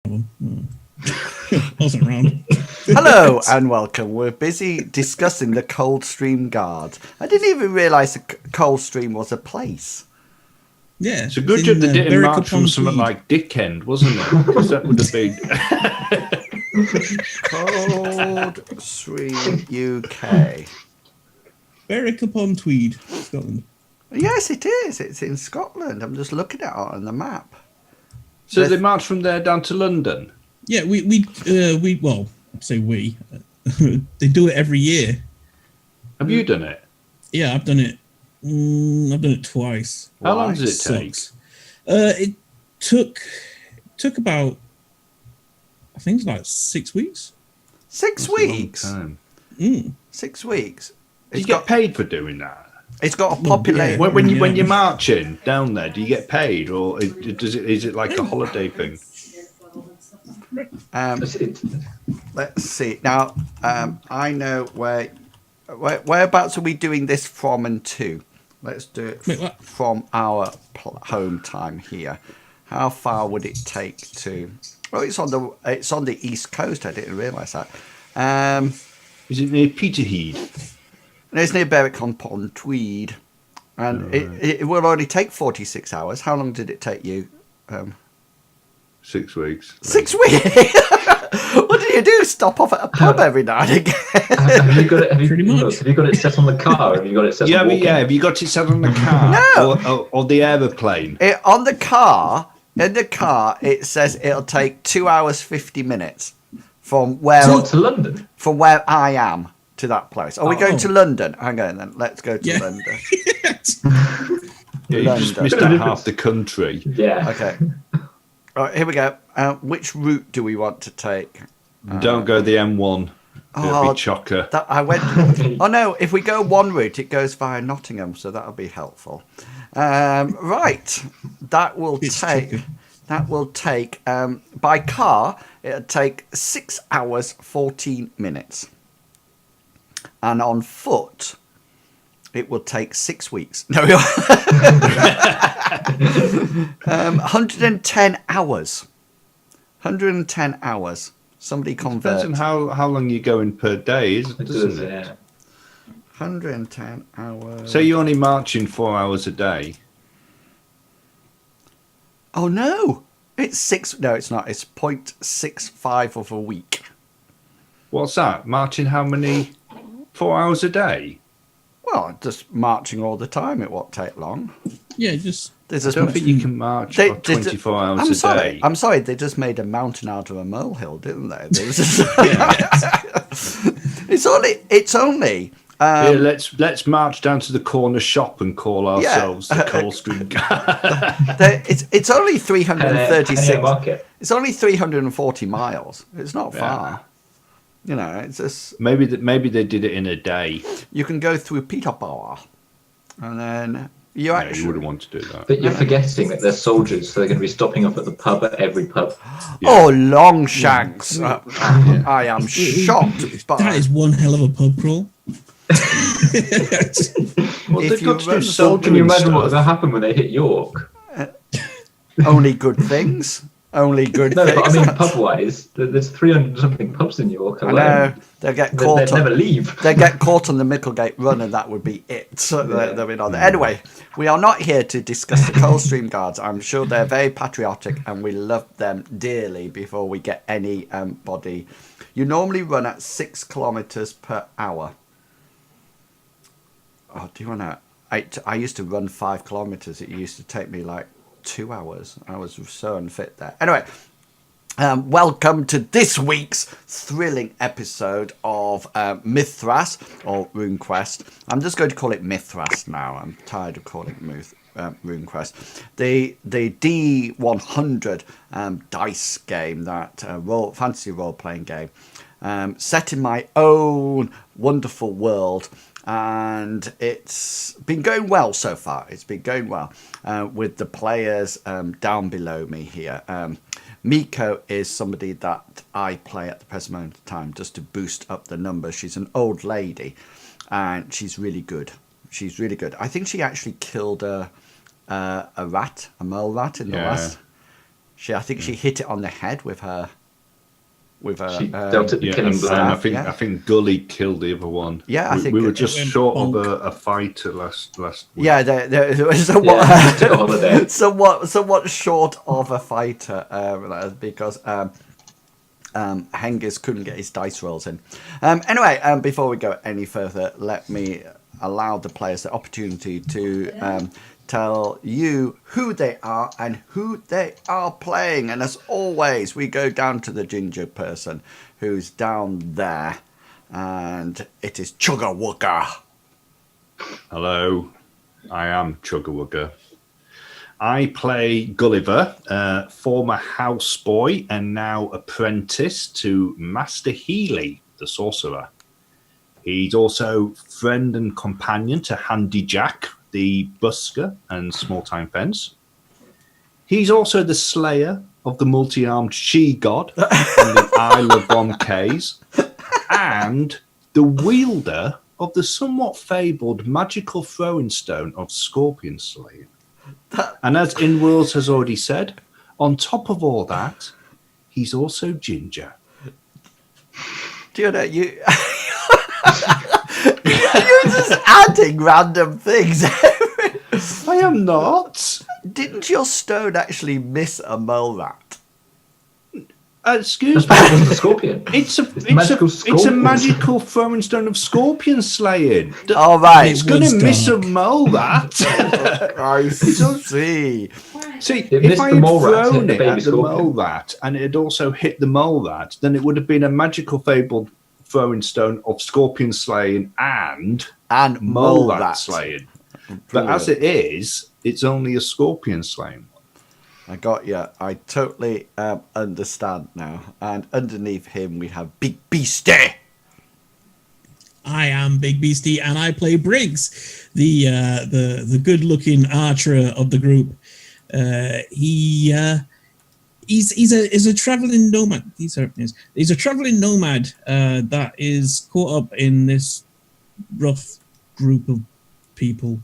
Wasn't around. Hello and welcome. We're busy discussing the Coldstream Guard. I didn't even realise the Coldstream was a place. Yeah. It's a good job they didn't march from something like Dickend, wasn't it? Because that would have been... Coldstream, UK. Berwick upon Tweed, Scotland. Yes, it is. It's in Scotland. I'm just looking at it on the map. So they marched from there down to London? Yeah, we well, I'd say we. They do it every year. Have you done it? Yeah, I've done it. I've done it twice. How long does it take? It took about, I think it's like 6 weeks. 6 weeks? 6 weeks. Do you get paid for doing that? It's got a population. When you're marching down there, do you get paid, or is it like a holiday thing? Let's see. Now, I know whereabouts are we doing this from and to? Let's do it from our home time here. How far would it take to? Oh, it's on the east coast. I didn't realise that. Is it near Peterhead? It's near Berwick-upon Tweed, and it will only take 46 hours. How long did it take you? 6 weeks. 6 weeks? What do you do? Stop off at a pub every now and again? Have you got it? Have you got it set on the car? Have you got it set? Yeah, have you got it set on the car? No. Or the aeroplane? On the car. In the car, it says it'll take 2 hours 50 minutes from where to London. From where I am to that place. Are we going to London? Hang on, then. Let's go to London. You just missed out half the country. Yeah. Okay. All right, here we go. Which route do we want to take? Don't go the M1. It'll be chocker. I went. Oh no! If we go one route, it goes via Nottingham, so that'll be helpful. Right. That will take. That will take. By car, it'll take 6 hours 14 minutes, and on foot, it will take 6 weeks. No, 110 hours. 110 hours. Somebody convert. Depends on how long you're going per day, doesn't it? Yeah. 110 hours. So you're only marching 4 hours a day. Oh no! It's 6. No, it's not. It's 0.65 of a week. What's that? Marching how many? 4 hours a day? Well, just marching all the time. It won't take long. Yeah, just. I don't think you can march for 24 hours a day. I'm sorry. They just made a mountain out of a molehill, didn't they? It's only. Here, let's march down to the corner shop and call ourselves the Coldstream Guard. It's only 336. It's only 340 miles. It's not far. You know, it's just maybe they did it in a day. You can go through Peterborough, and then you wouldn't want to do that. But you're forgetting that they're soldiers, so they're going to be stopping off at the pub at every pub. Yeah. Oh, Longshanks! I am shocked. But that is one hell of a pub crawl. Well, if you can you imagine what will happen when they hit York? Only good things. Only good things. But I mean, pub-wise, there's 300 something pubs in York alone. I know. They'll get caught. They'd never leave. They get caught on the Micklegate Run, and that would be it. So they'll be on there. Anyway, we are not here to discuss the Coldstream Guards. I'm sure they're very patriotic, and we love them dearly. Before we get any body, you normally run at 6 kilometers per hour. Oh, do you want to? I used to run 5 kilometers. It used to take me like 2 hours. I was so unfit there. Anyway, welcome to this week's thrilling episode of Mithras or RuneQuest. I'm just going to call it Mithras now. I'm tired of calling it RuneQuest. The D100 dice game, that fantasy role-playing game, set in my own wonderful world. And it's been going well so far. It's been going well with the players down below me here. Miko is somebody that I play at the present moment of time just to boost up the numbers. She's an old lady, and she's really good. She's really good. I think she actually killed a rat, a mole rat in the last. I think she hit it on the head with her. She dealt it the killing blow. And I think Gully killed the other one. Yeah, I think we were just short of bonk. a fighter last week. Yeah, there was somewhat short of a fighter because Hengist couldn't get his dice rolls in. Anyway, before we go any further, let me allow the players the opportunity to tell you who they are and who they are playing. And as always, we go down to the ginger person who's down there, and it is Chugga-Wugga. Hello, I am Chugga-Wugga. I play Gulliver, former houseboy and now apprentice to Master Healy, the sorcerer. He's also friend and companion to Handy Jack, the busker and small-time fence. He's also the slayer of the multi-armed she-god on the Isle of Boncays, and the wielder of the somewhat fabled magical throwing stone of scorpion slaying. And as Inworlds has already said, on top of all that, he's also ginger. Do you know, you're just adding random things. I am not. Didn't your stone actually miss a mole rat? Excuse That's me. the scorpion. It's a scorpion. magical throwing stone of scorpion slaying. All right. It's going to miss a mole rat. I see. See, It if missed I the had mole rat, hit thrown the it baby at the scorpion. mole rat and it had also hit the mole rat, then it would have been a magical fabled throwing stone of scorpion slaying and mole rat rat slaying. But Brilliant. as it is, it's only a scorpion slaying. I got you. I totally understand now. And underneath him, we have Big Beastie. I am Big Beastie, and I play Briggs, the good-looking archer of the group. He's a traveling nomad. He's a traveling nomad that is caught up in this rough group of people.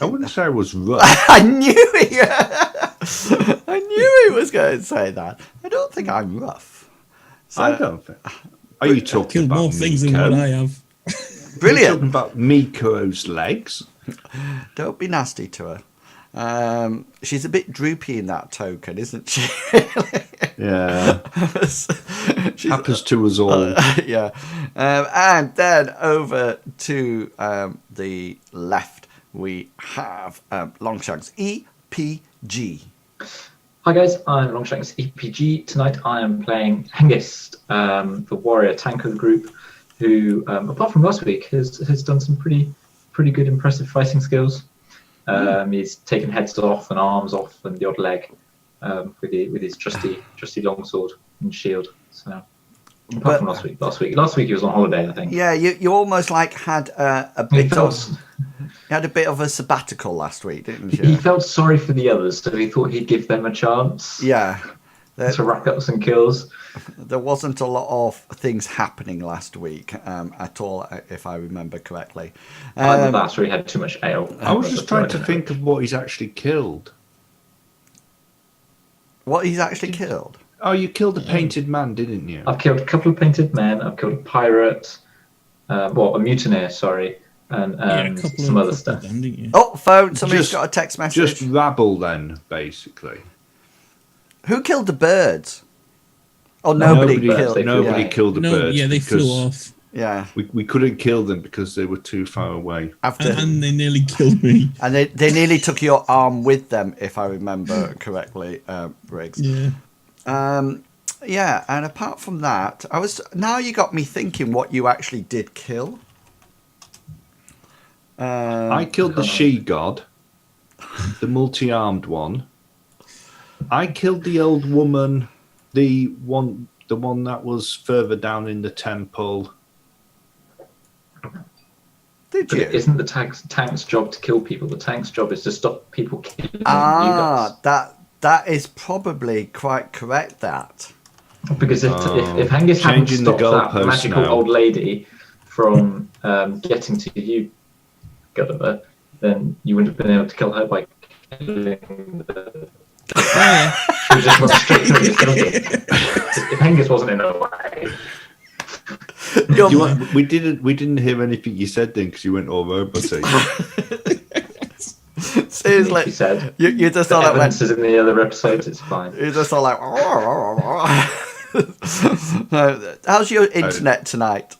I wouldn't say I was rough. I knew he was going to say that. I don't think I'm rough. So, I don't think. Are you talking Killed about more things than Miko? what I have. Are you brilliant. talking about Miko's legs? Don't be nasty to her. She's a bit droopy in that token, isn't she? Yeah. Happens to us all. Yeah. And then over to the left, we have Longshanks EPG. Hi guys, I'm Longshanks EPG. Tonight I am playing Hengist, the warrior tank of the group, who, apart from last week, has done some pretty good, impressive fighting skills. He's taken heads off and arms off and the odd leg with his trusty longsword and shield. So, apart from last week he was on holiday, I think. Yeah, you almost like had a bit of. You had a bit of a sabbatical last week, didn't you? He felt sorry for the others, so he thought he'd give them a chance. Yeah. To rack up some kills. There wasn't a lot of things happening last week at all, if I remember correctly. Either that or he had too much ale. I was just trying to think of what he's actually killed. What he's actually killed? Oh, you killed a painted man, didn't you? I've killed a couple of painted men. I've killed a pirate. A mutineer, sorry. And some other stuff. Them, didn't you? Oh, phone. Somebody's got a text message. Just rabble then, basically. Who killed the birds? Oh, nobody killed. Nobody killed the birds. Yeah, they flew off. Yeah. We couldn't kill them because they were too far away. And they nearly killed me. And they nearly took your arm with them, if I remember correctly, Briggs. Yeah. Yeah, and apart from that, now you got me thinking what you actually did kill. I killed the she-god, the multi-armed one. I killed the old woman, the one that was further down in the temple. Did you? Isn't the tank's job to kill people? The tank's job is to stop people killing you guys. That is probably quite correct. That because if Hengist hadn't stopped that magical old lady from getting to you, Gulliver, then you wouldn't have been able to kill her by killing the yeah. She was just run straight through it. If Hengist wasn't in the way. We didn't hear anything you said then because you went all roboty. Seriously, He said, you just the all like evidence went. is in the other episodes. It's fine. You just all like. No, how's your internet tonight?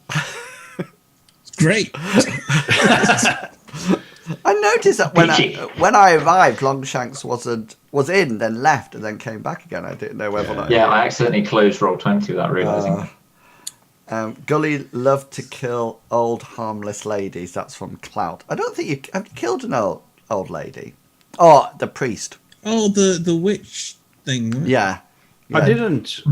It's great. I noticed that when I arrived, Longshanks was in, then left, and then came back again. I didn't know whether or not. Yeah, I accidentally closed Roll20 without realising. Gully loved to kill old harmless ladies. That's from Clout. I don't think you have you killed an old lady. Oh, the priest. Oh, the witch thing. Right? Yeah. I didn't.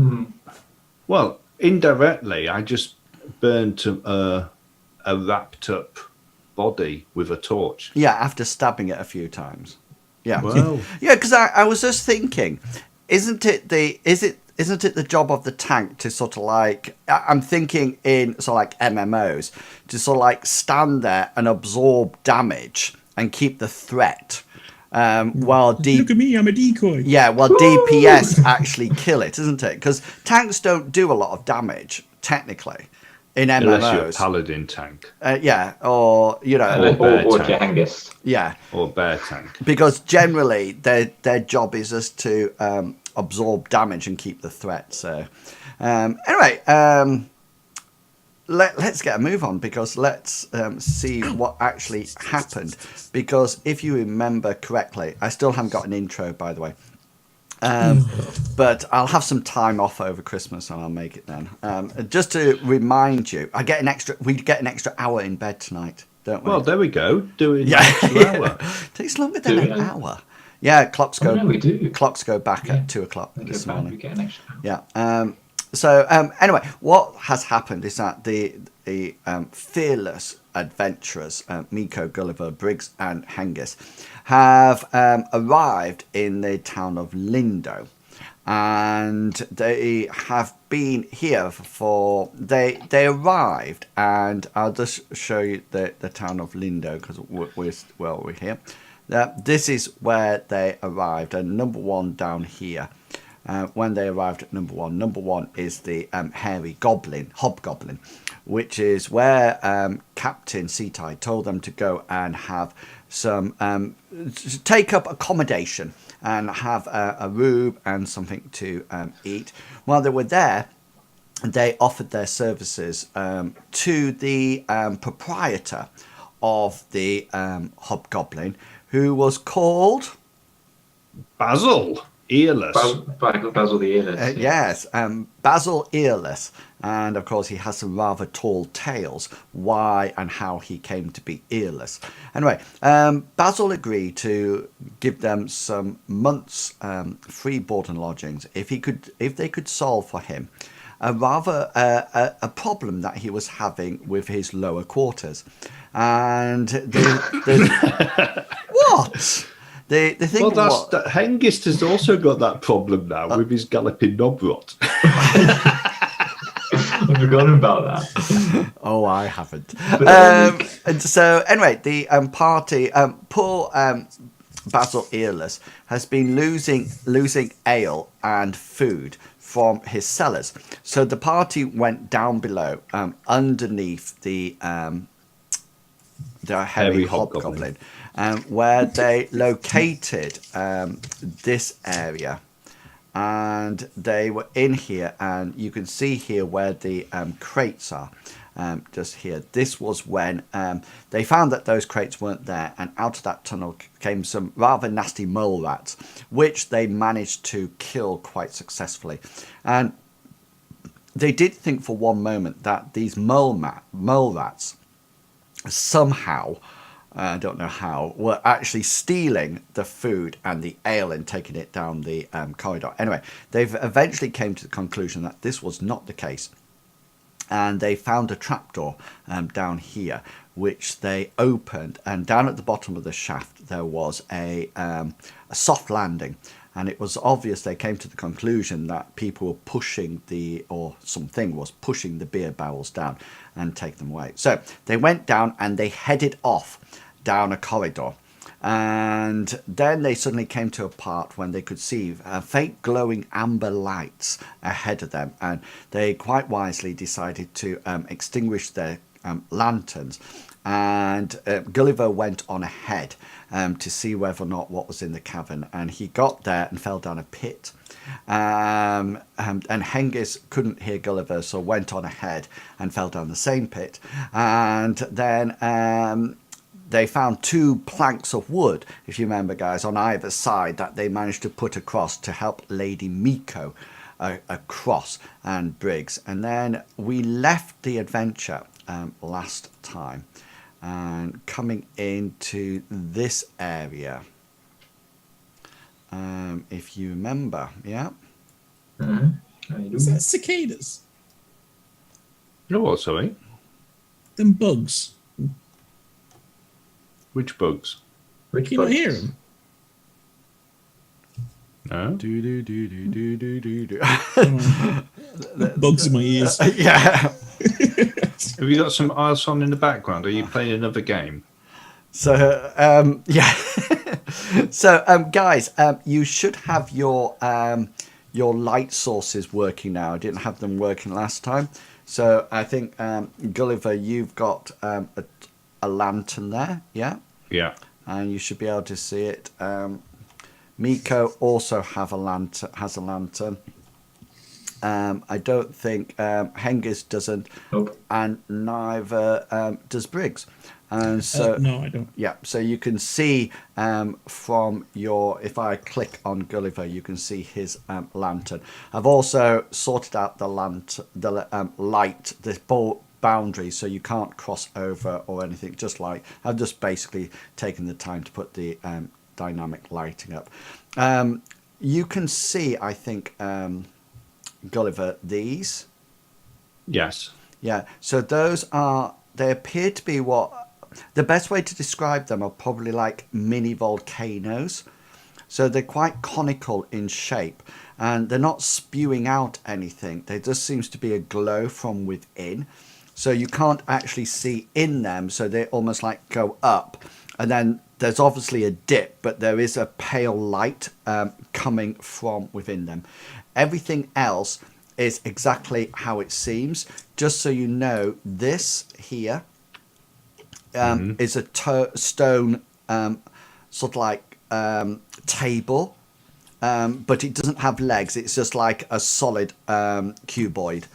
Well, indirectly, I just burnt a wrapped up body with a torch. Yeah, after stabbing it a few times. Yeah. Well, Yeah, because I was just thinking, isn't it the job of the tank to sort of like, I'm thinking in sort of like MMOs, to sort of like stand there and absorb damage and keep the threat, while Look at me, I'm a decoy. Yeah, well, DPS actually kill it, isn't it? Because tanks don't do a lot of damage, technically, in MMOs. unless you're a paladin tank. Yeah, or, you know... Or Hengist. Yeah. Or bear tank. Because generally, their job is just to absorb damage and keep the threat. So, anyway, let's get a move on, because let's see what actually happened. Because if you remember correctly, I still haven't got an intro, by the way. But I'll have some time off over Christmas and I'll make it then. Just to remind you, we get an extra hour in bed tonight, don't we? Well, there we go. Do it. Yeah. Hour. Takes longer than an hour. Yeah, clocks go. No, we do. Clocks go back at 2:00 this morning. We get an extra hour. Yeah. So anyway, what has happened is that the fearless adventurers, Miko, Gulliver, Briggs, and Hengist, have arrived in the town of Lindowe, and they have been here for. They arrived, and I'll just show you the town of Lindowe because we're here. This is where they arrived, and number one down here. When they arrived at number one is the hairy hobgoblin, which is where Captain Seatide told them to go and have some take up accommodation and have a room and something to eat. While they were there, they offered their services to the proprietor of the hobgoblin, who was called Basil Earless. Basil the Earless. Yes, Basil Earless. And of course, he has some rather tall tales, why and how he came to be earless. Anyway, Basil agreed to give them some months free board and lodgings if they could solve for him a problem that he was having with his lower quarters. And what? The thing Hengist has also got that problem now with his galloping knobrot. I've forgotten about that. Oh, I haven't. And so, anyway, the party, poor Basil Earless has been losing ale and food from his cellars. So the party went down below, underneath the hairy hobgoblin. Where they located this area, and they were in here, and you can see here where the crates are, just here. This was when they found that those crates weren't there, and out of that tunnel came some rather nasty mole rats, which they managed to kill quite successfully. And they did think for one moment that these mole rats somehow, I don't know how, were actually stealing the food and the ale and taking it down the corridor. Anyway, they've eventually came to the conclusion that this was not the case. And they found a trapdoor down here, which they opened. And down at the bottom of the shaft, there was a soft landing. And it was obvious they came to the conclusion that people were pushing something was pushing the beer barrels down and take them away. So they went down and they headed off down a corridor. And then they suddenly came to a part when they could see faint glowing amber lights ahead of them, and they quite wisely decided to extinguish their lanterns. And Gulliver went on ahead to see whether or not what was in the cavern, and he got there and fell down a pit. And Hengist couldn't hear Gulliver, so went on ahead and fell down the same pit. And then they found 2 planks of wood, if you remember, guys, on either side that they managed to put across to help Lady Miko across and Briggs. And then we left the adventure last time and coming into this area. If you remember, yeah? Is that cicadas? You know what, sorry? Them bugs. Which bugs? Can you not hear them? No? Bugs in my ears. Yeah. Have you got some else on in the background? Are you playing another game? So, yeah. So, guys, you should have your light sources working now. I didn't have them working last time. So I think, Gulliver, you've got a lantern there, yeah? Yeah. And you should be able to see it. Miko also has a lantern. I don't think Hengist doesn't, Nope. and neither does Briggs. And so No, I don't. yeah, so you can see from your, if I click on Gulliver, you can see his lantern. I've also sorted out the light, the boundary, so you can't cross over or anything. Just like I've just basically taken the time to put the dynamic lighting up. You can see, I think, Gulliver, these. Yes. Yeah, so those are, they appear to be what, the best way to describe them are probably like mini volcanoes. So they're quite conical in shape, and they're not spewing out anything. There just seems to be a glow from within. So you can't actually see in them, so they almost like go up. And then there's obviously a dip, but there is a pale light coming from within them. Everything else is exactly how it seems. Just so you know, this here is a stone sort of like table, but it doesn't have legs. It's just like a solid cuboid.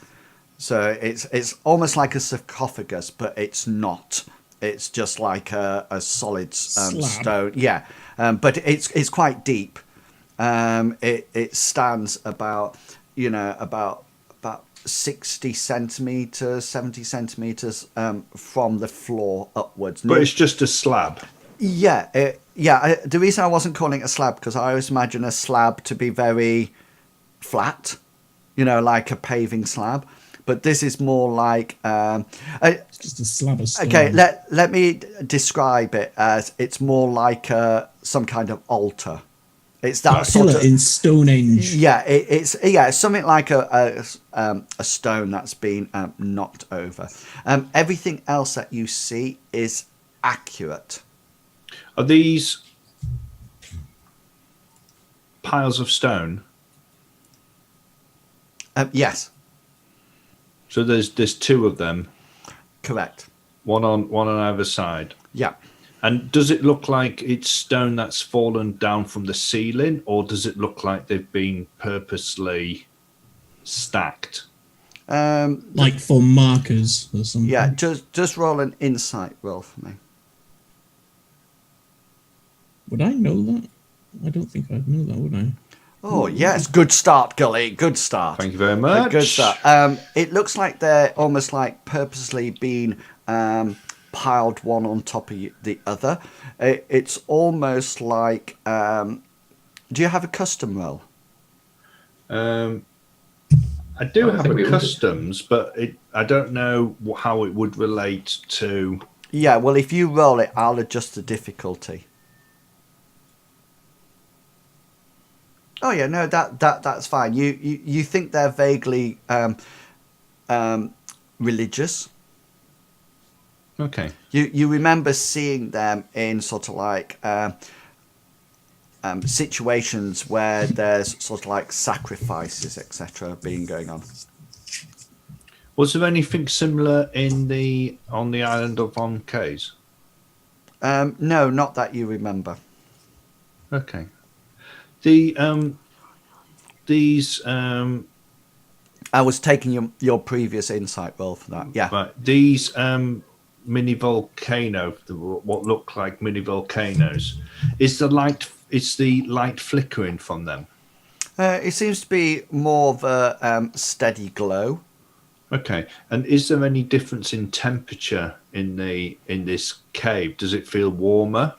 So it's almost like a sarcophagus, but it's not. It's just like a solid stone. Yeah, but it's quite deep. It stands about 60 centimeters, 70 centimeters from the floor upwards. But it's just a slab. Yeah, the reason I wasn't calling it a slab, because I always imagine a slab to be very flat, like a paving slab. But this is more like It's just a slab of stone. okay. Let me describe it as it's more like some kind of altar. It's that sort pillar of in Stonehenge. Yeah, it's something like a stone that's been knocked over. Everything else that you see is accurate. Are these piles of stone? Yes, So there's 2 of them, correct. one on either side. Yeah. And does it look like it's stone that's fallen down from the ceiling, or does it look like they've been purposely stacked? Like for markers or something. Yeah, just roll an insight roll for me. Would I know that? I don't think I'd know that, would I? Oh, yes. Good start, Gully. Good start. Thank you very much. Good start. It looks like they're almost like purposely being piled one on top of the other. It's almost like... do you have a custom roll? I do have think we a would. customs, but I don't know how it would relate to... Yeah, well, if you roll it, I'll adjust the difficulty. Oh yeah, no, that's fine. You think they're vaguely religious? Okay. You remember seeing them in sort of like situations where there's sort of like sacrifices, etc., being going on. Was there anything similar on the island of Von Kays? No, not that you remember. Okay. These I was taking your previous insight roll for that. Yeah. right, these mini what look like mini volcanoes. Is the light flickering from them? It seems to be more of a steady glow. Okay. And is there any difference in temperature in this cave? Does it feel warmer?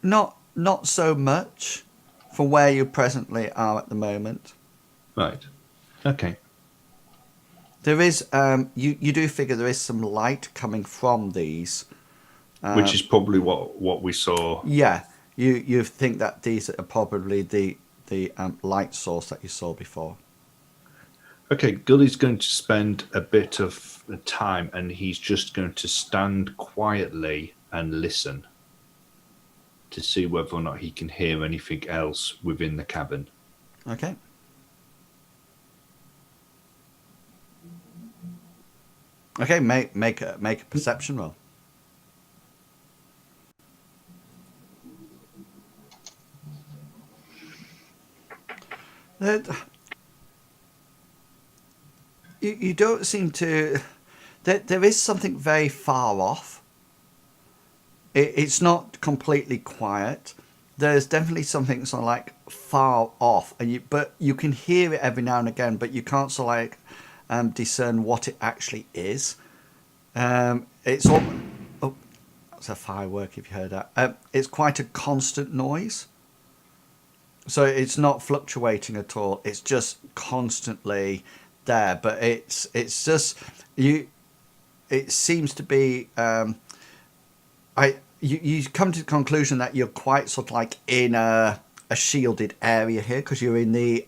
Not so much for where you presently are at the moment. Right. Okay. There is you do figure there is some light coming from these, Which is probably what we saw. yeah. You think that these are probably the light source that you saw before. Okay, Gully's going to spend a bit of time, and he's just going to stand quietly and listen to see whether or not he can hear anything else within the cabin. Okay. Okay, make a perception roll. You don't seem to. There is something very far off. It's not completely quiet. There's definitely something sort of like far off, but you can hear it every now and again, but you can't sort of like discern what it actually is. It's all. Oh, that's a firework if you heard that. It's quite a constant noise. So it's not fluctuating at all. It's just constantly there. But it's just you. It seems to be. You come to the conclusion that you're quite sort of like in a shielded area here because you're in the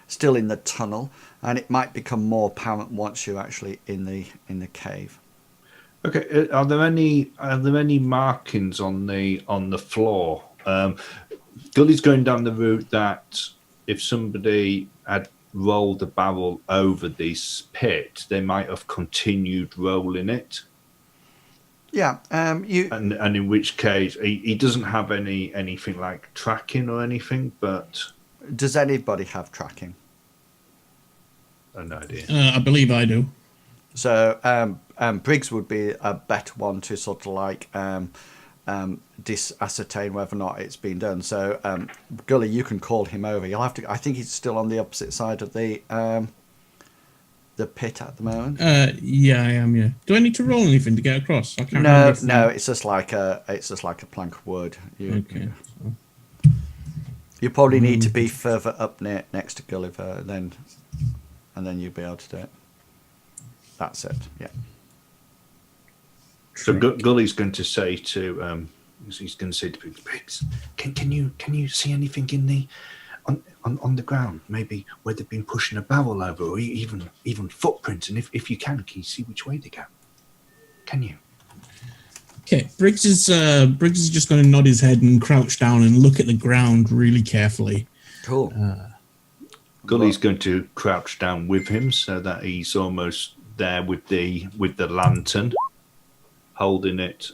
still in the tunnel, and it might become more apparent once you're actually in the cave. Okay, are there any markings on the floor? Gully's going down the route that if somebody had rolled the barrel over this pit, they might have continued rolling it. Yeah, and in which case he doesn't have anything like tracking or anything. But does anybody have tracking? I have no idea. I believe I do. So Brigs would be a better one to sort of like ascertain whether or not it's been done. So Gully, you can call him over. You'll have to. I think he's still on the opposite side of the pit at the moment. Yeah, I am. Yeah. Do I need to roll anything to get across? I can't No, remember. no. It's just like a plank of wood. Okay. You probably need to be further up next to Gulliver, and then you'll be able to do it. That's it. Yeah. So Gully's going to say to Briggs, can you see anything in the on the ground? Maybe where they've been pushing a barrel over, or even footprints. And if you can you see which way they go? Can you? Okay, Briggs is just going to nod his head and crouch down and look at the ground really carefully. Cool. Gully's going to crouch down with him so that he's almost there with the lantern, holding it.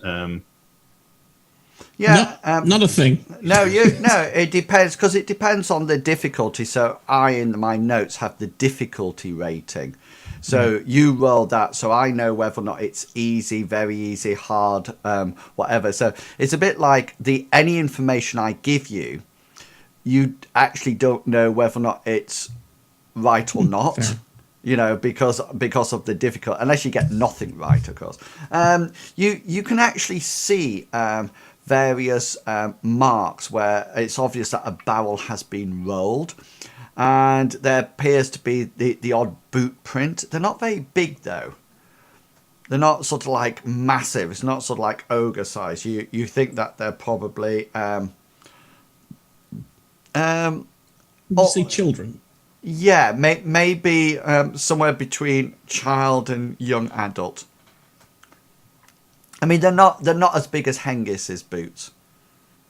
Yeah, not a thing. No, it depends because it depends on the difficulty. So I, in my notes, have the difficulty rating. So you roll that, so I know whether or not it's easy, very easy, hard, whatever. So it's a bit like any information I give you, you actually don't know whether or not it's right or not. Fair. You know, because of the difficult, unless you get nothing right, of course. You can actually see various marks where it's obvious that a barrel has been rolled, and there appears to be the odd boot print. They're not very big though. They're not sort of like massive. It's not sort of like ogre size. You think that they're probably Would you say children? Yeah, maybe somewhere between child and young adult. I mean, they're not as big as Hengist's boots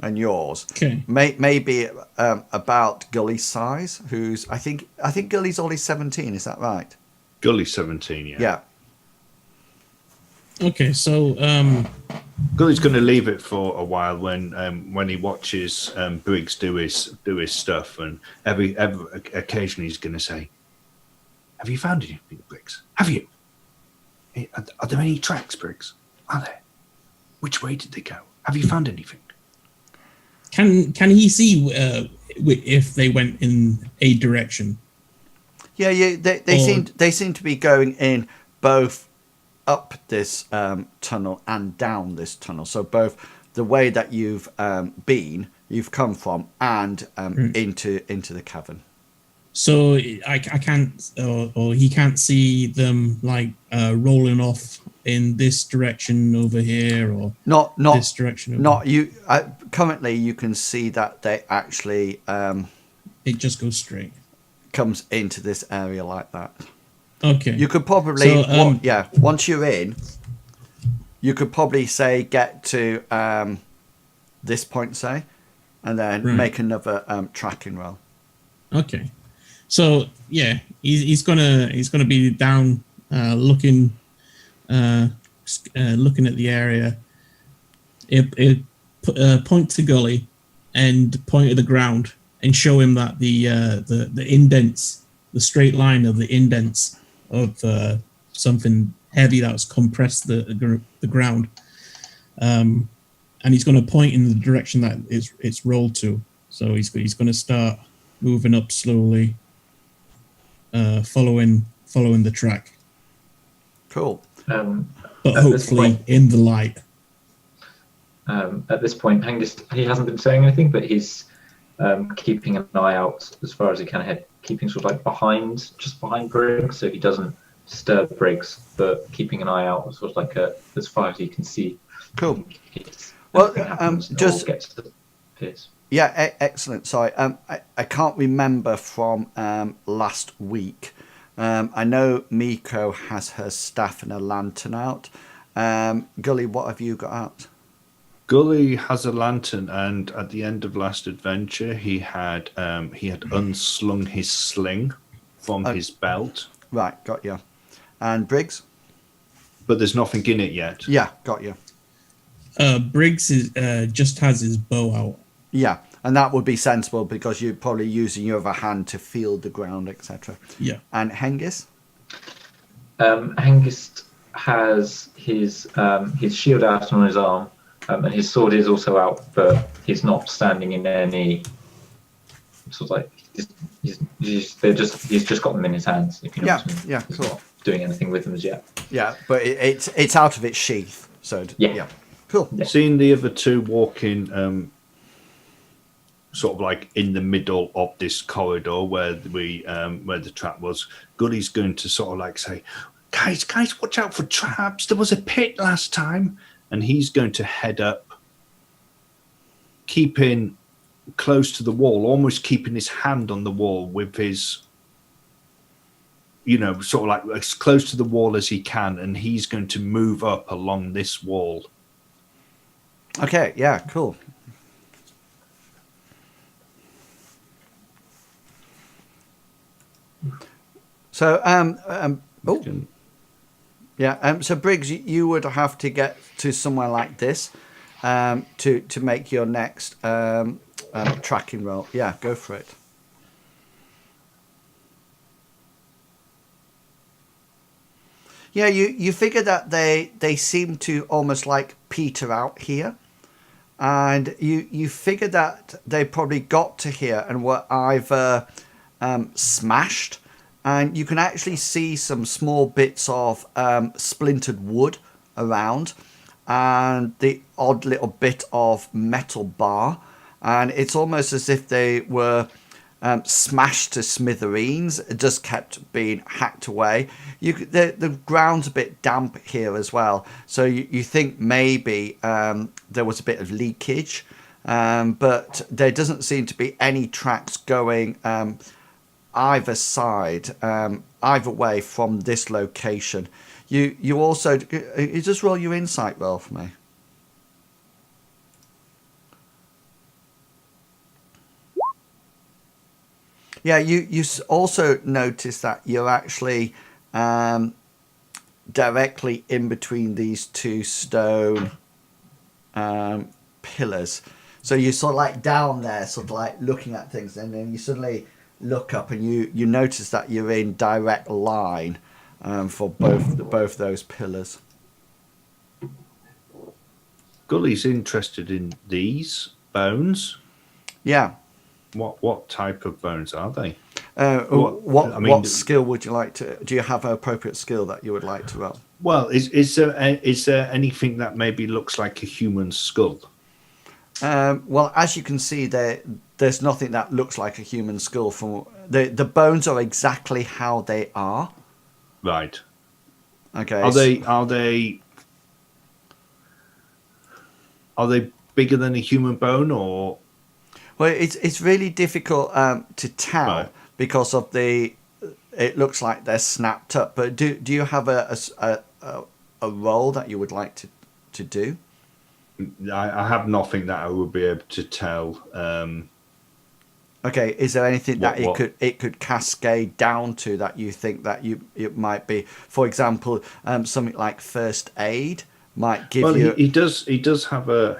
and yours. Okay. Maybe about Gully's size. Who's I think Gully's only 17. Is that right? Gully 17, yeah. Yeah. Okay, so Gully's going to leave it for a while when he watches Briggs do his stuff, and every occasionally he's going to say, "Have you found anything, Briggs? Have you? Are there any tracks, Briggs? Are there? Which way did they go? Have you found anything?" can he see if they went in a direction? Yeah, they seem to be going in both up this tunnel and down this tunnel. So both the way that you've come from, and into the cavern. So I can't, or he can't see them like rolling off in this direction over here, or not this direction. Not you. Currently, you can see that they actually it just goes straight. Comes into this area like that. Okay. You could probably, So, once you're in, you could probably say get to this point, say, and then make another tracking roll. Okay. So yeah, he's gonna be down, looking at the area. Point to Gully, and point at the ground, and show him that the indents, the straight line of the indents of something heavy that's compressed the ground, and he's going to point in the direction that it's rolled to. So he's going to start moving up slowly, following the track. Cool. But hopefully in the light. At this point, Hengist, he hasn't been saying anything, but he's keeping an eye out as far as he can ahead, keeping sort of like just behind Briggs, so he doesn't disturb Briggs, but keeping an eye out sort of like as far as he can see. Cool. Well, just get to the piers. Yeah, excellent. Sorry, I can't remember from last week. I know Miko has her staff and a lantern out. Gully, what have you got out? Gully has a lantern, and at the end of last adventure, he had unslung his sling from his belt. Right, got you. And Briggs? But there's nothing in it yet. Yeah, got you. Briggs just has his bow out. Yeah, and that would be sensible because you're probably using your other hand to feel the ground, etc. Yeah. And Hengist? Hengist has his shield out on his arm, and his sword is also out, but he's not standing in any sort of like he's just got them in his hands. If you know what I mean. Yeah, He's cool. not doing anything with them as yet. Yeah, but it's out of its sheath. So yeah. Cool. Yeah. Seeing the other two walking sort of like in the middle of this corridor where the trap was, Gully's going to sort of like say, guys, watch out for traps. There was a pit last time. And he's going to head up, keeping close to the wall, almost keeping his hand on the wall with his, sort of like as close to the wall as he can. And he's going to move up along this wall. Okay, yeah, cool. So, so Briggs, you would have to get to somewhere like this to make your next tracking roll. Yeah, go for it. Yeah, you figure that they seem to almost like peter out here. And you figure that they probably got to here and were either smashed, and you can actually see some small bits of splintered wood around, and the odd little bit of metal bar, and it's almost as if they were smashed to smithereens. It just kept being hacked away. The ground's a bit damp here as well, so you think maybe there was a bit of leakage, but there doesn't seem to be any tracks going either side, either way from this location. You also you just roll your insight roll for me. Yeah, you also notice that you're actually directly in between these two stone pillars. So you're sort of like down there, sort of like looking at things, and then you suddenly look up and you notice that you're in direct line for both those pillars. Gully's interested in these bones. Yeah. What type of bones are they? What skill would you like to? Do you have an appropriate skill that you would like to roll? Well, is there anything that maybe looks like a human skull? Well, as you can see, there's nothing that looks like a human skull. From the bones are exactly how they are. Right. Okay. Are they bigger than a human bone, or? Well, it's really difficult to tell because of the. It looks like they're snapped up. But do you have a roll that you would like to do? I have nothing that I would be able to tell. Okay, is there anything that it could cascade down to that you think that it might be? For example, something like first aid might give you. He does have a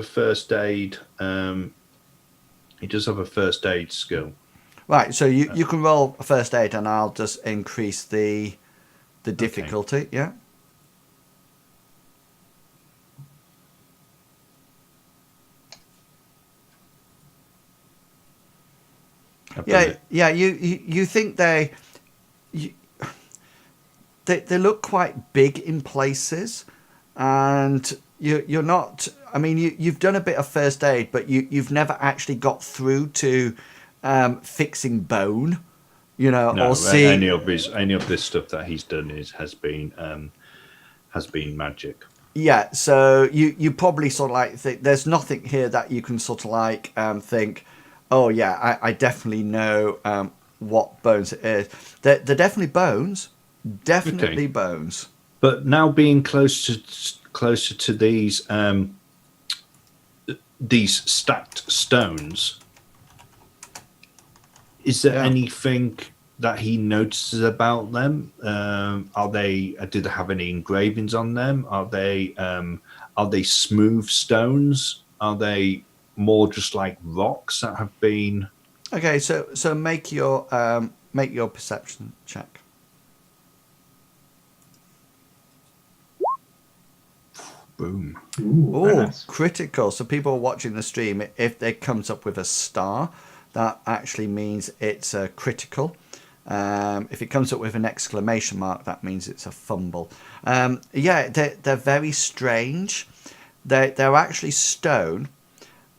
first aid. He does have a first aid skill. Right, so you can roll a first aid, and I'll just increase the difficulty. Okay. Yeah. Yeah. You think they look quite big in places, and you're not. I mean, you've done a bit of first aid, but you've never actually got through to fixing bone. Or see any of this stuff that he's done has been magic. Yeah, so you probably sort of like think there's nothing here that you can sort of like think, oh yeah, I definitely know what bones it is. They're definitely bones, definitely bones. But now being closer to these stacked stones, is there anything that he notices about them? Do they have any engravings on them? Are they smooth stones? Are they more just like rocks that have been? Okay, so make your perception check. Boom. Oh, nice. Critical. So people watching the stream, if it comes up with a star, that actually means it's a critical. If it comes up with an exclamation mark, that means it's a fumble. Yeah, they're very strange. They're actually stone,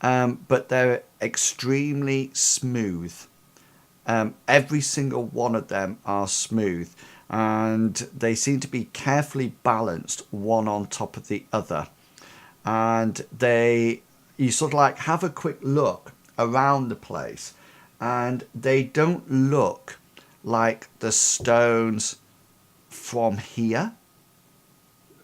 but they're extremely smooth. Every single one of them are smooth, and they seem to be carefully balanced one on top of the other. And you sort of like have a quick look around the place, and they don't look like the stones from here.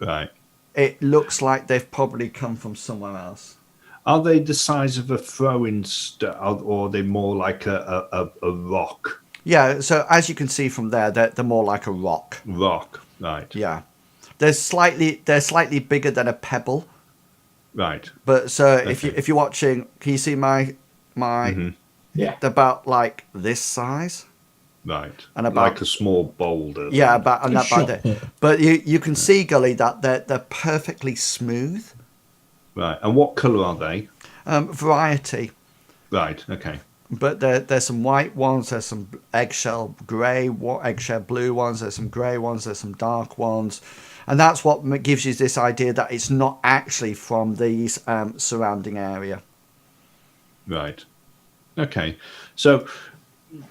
Right. It looks like they've probably come from somewhere else. Are they the size of a throwing stone, or are they more like a rock? Yeah, so as you can see from there, they're more like a rock. Rock, right. Yeah. They're slightly bigger than a pebble. Right. But so if you're watching, can you see my mm-hmm. Yeah. They're about like this size. Right. And about like a small boulder. Yeah, about that. But you can see, Gully, that they're perfectly smooth. Right. And what colour are they? Variety. Right, okay. But there's some white ones, there's some eggshell grey, eggshell blue ones, there's some grey ones, there's some dark ones. And that's what gives you this idea that it's not actually from these surrounding area. Right. Okay. So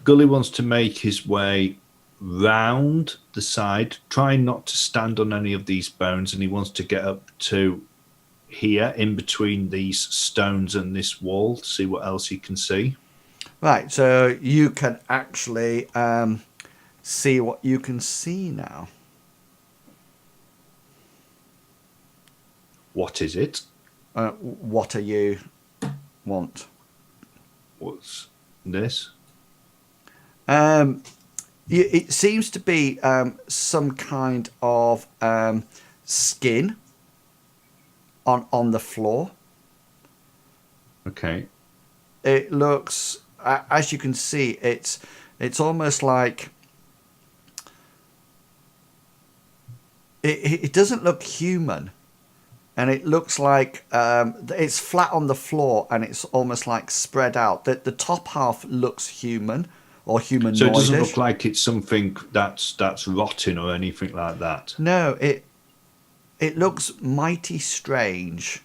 Gully wants to make his way round the side, trying not to stand on any of these bones, and he wants to get up to here in between these stones and this wall to see what else he can see. Right, so you can actually see what you can see now. What is it? What are you want? What's this? It seems to be some kind of skin on the floor. Okay. It looks, as you can see, it's almost like it doesn't look human, and it looks like it's flat on the floor, and it's almost like spread out. The top half looks human or humanoidish. So it doesn't look like it's something that's rotting or anything like that. No, it looks mighty strange.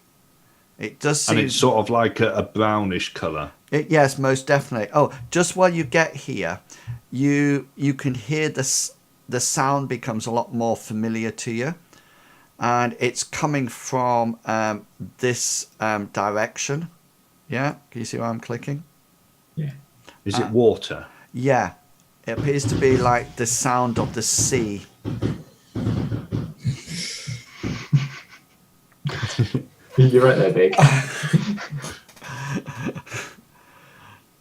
It does seem... And it's sort of like a brownish colour. Yes, most definitely. Oh, just while you get here, you can hear the sound becomes a lot more familiar to you. And it's coming from this direction. Yeah? Can you see where I'm clicking? Yeah. Is it water? Yeah. It appears to be like the sound of the sea. You're right there, Big.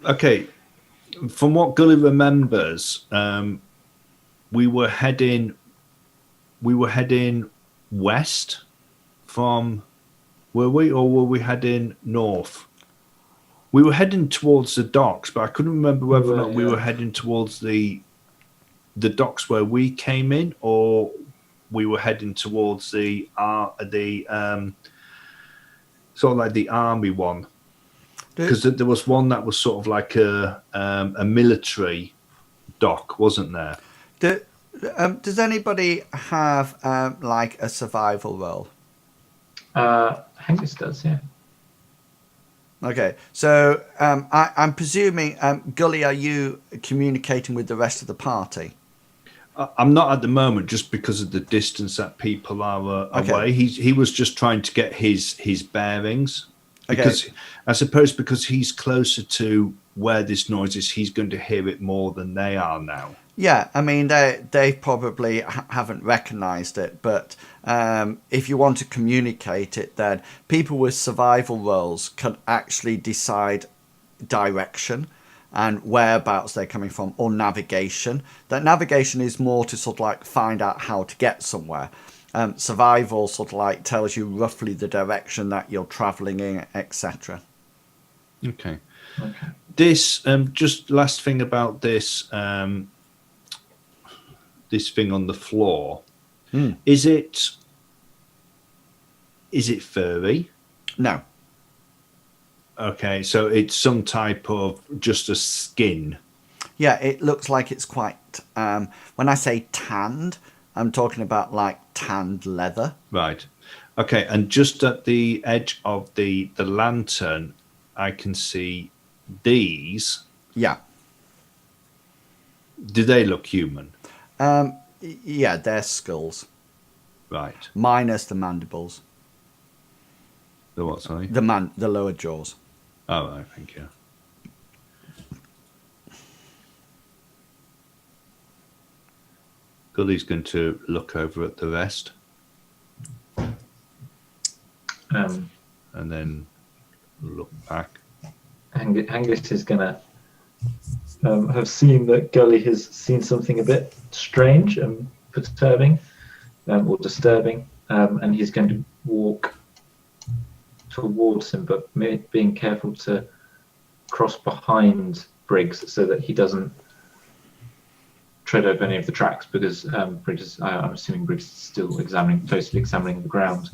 Okay. From what Gully remembers, we were heading west from, were we, or were we heading north? We were heading towards the docks, but I couldn't remember whether or not we were heading towards the docks where we came in, or we were heading towards the sort of like the army one, because there was one that was sort of like a military dock, wasn't there? Does anybody have like a survival role? Hengist does, yeah. Okay, so I'm presuming, Gully, are you communicating with the rest of the party? I'm not at the moment, just because of the distance that people are away. He was just trying to get his bearings, because I suppose because he's closer to where this noise is, he's going to hear it more than they are now. Yeah, I mean, they probably haven't recognised it, but if you want to communicate it, then people with survival roles can actually decide direction and whereabouts they're coming from, or navigation. That navigation is more to sort of like find out how to get somewhere. Survival sort of like tells you roughly the direction that you're travelling in, etc. Okay. This just last thing about this this thing on the floor. Is it furry? No. Okay, so it's some type of just a skin. Yeah, it looks like it's quite... when I say tanned, I'm talking about like tanned leather. Right. Okay, and just at the edge of the lantern, I can see these. Yeah. Do they look human? Yeah, they're skulls. Right. Minus the mandibles. The what, sorry? The lower jaws. Oh, right, thank you. Gully's going to look over at the rest. And then look back. Hengist is going to have seen that Gully has seen something a bit strange and perturbing or disturbing, and he's going to walk towards him, but being careful to cross behind Briggs so that he doesn't tread over any of the tracks, because Briggs, I'm assuming Briggs is still closely examining the ground.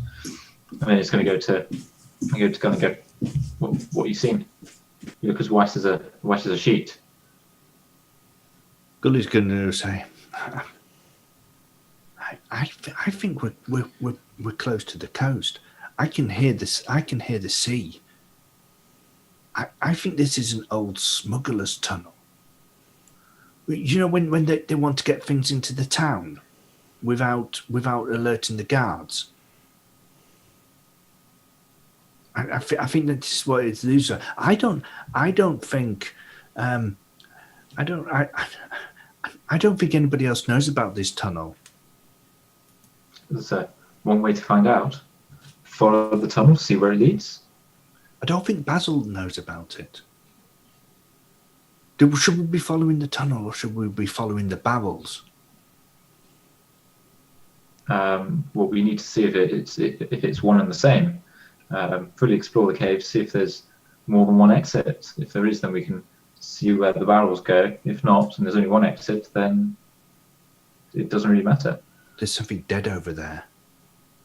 And then he's going to go to Gully and go, what you seen? You look as white as a sheet. Gully's going to say, I think we're close to the coast. I can hear this. I can hear the sea. I think this is an old smuggler's tunnel. You know, when they want to get things into the town without alerting the guards. I think that's what it's. I don't think I don't. I don't think anybody else knows about this tunnel. There's one way to find out. Follow the tunnel, see where it leads. I don't think Basil knows about it. Should we be following the tunnel or should we be following the barrels? Well, we need to see if it's one and the same. Fully explore the cave, see if there's more than one exit. If there is, then we can see where the barrels go. If not, and there's only one exit, then it doesn't really matter. There's something dead over there.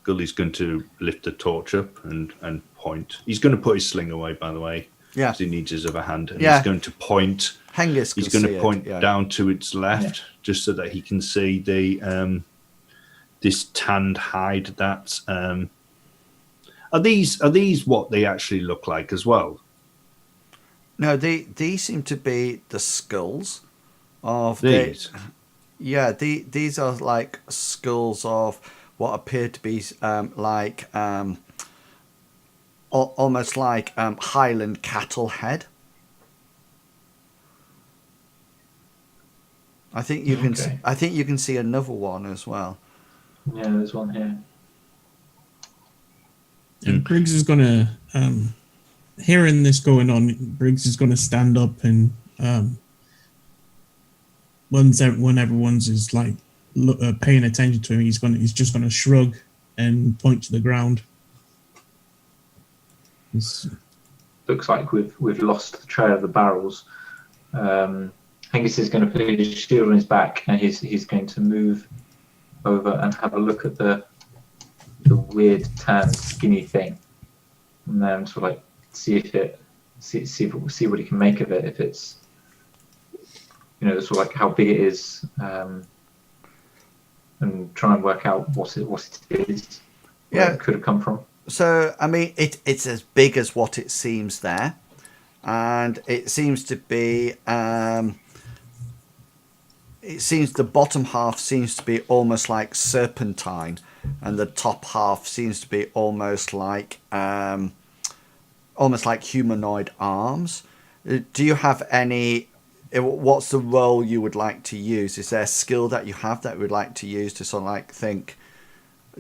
Gully's going to lift the torch up and point. He's going to put his sling away, by the way. Yeah. Because he needs his other hand. And Yeah. he's going to point. Hengist He's can going see to point it, yeah. down to its left, just so that he can see the this tanned hide. That are these what they actually look like as well? No, these seem to be the skulls of These. these are like skulls of what appear to be almost like Highland cattle head. I think you can. Okay. I think you can see another one as well. Yeah, there's one here. And Briggs is gonna, hearing this going on, Briggs is gonna stand up and when everyone's is like paying attention to him, he's just gonna shrug and point to the ground. Looks like we've lost the trail of the barrels. Hengist is going to put his shield on his back, and he's going to move over and have a look at the weird tanned skinny thing, and then sort of like see what he can make of it. If it's sort of like how big it is, and try and work out what it is. Where it could have come from. So I mean, it's as big as what it seems there, and it seems to be. It seems the bottom half seems to be almost like serpentine, and the top half seems to be almost like humanoid arms. Do you have any? What's the role you would like to use? Is there a skill that you have that you would like to use to sort of like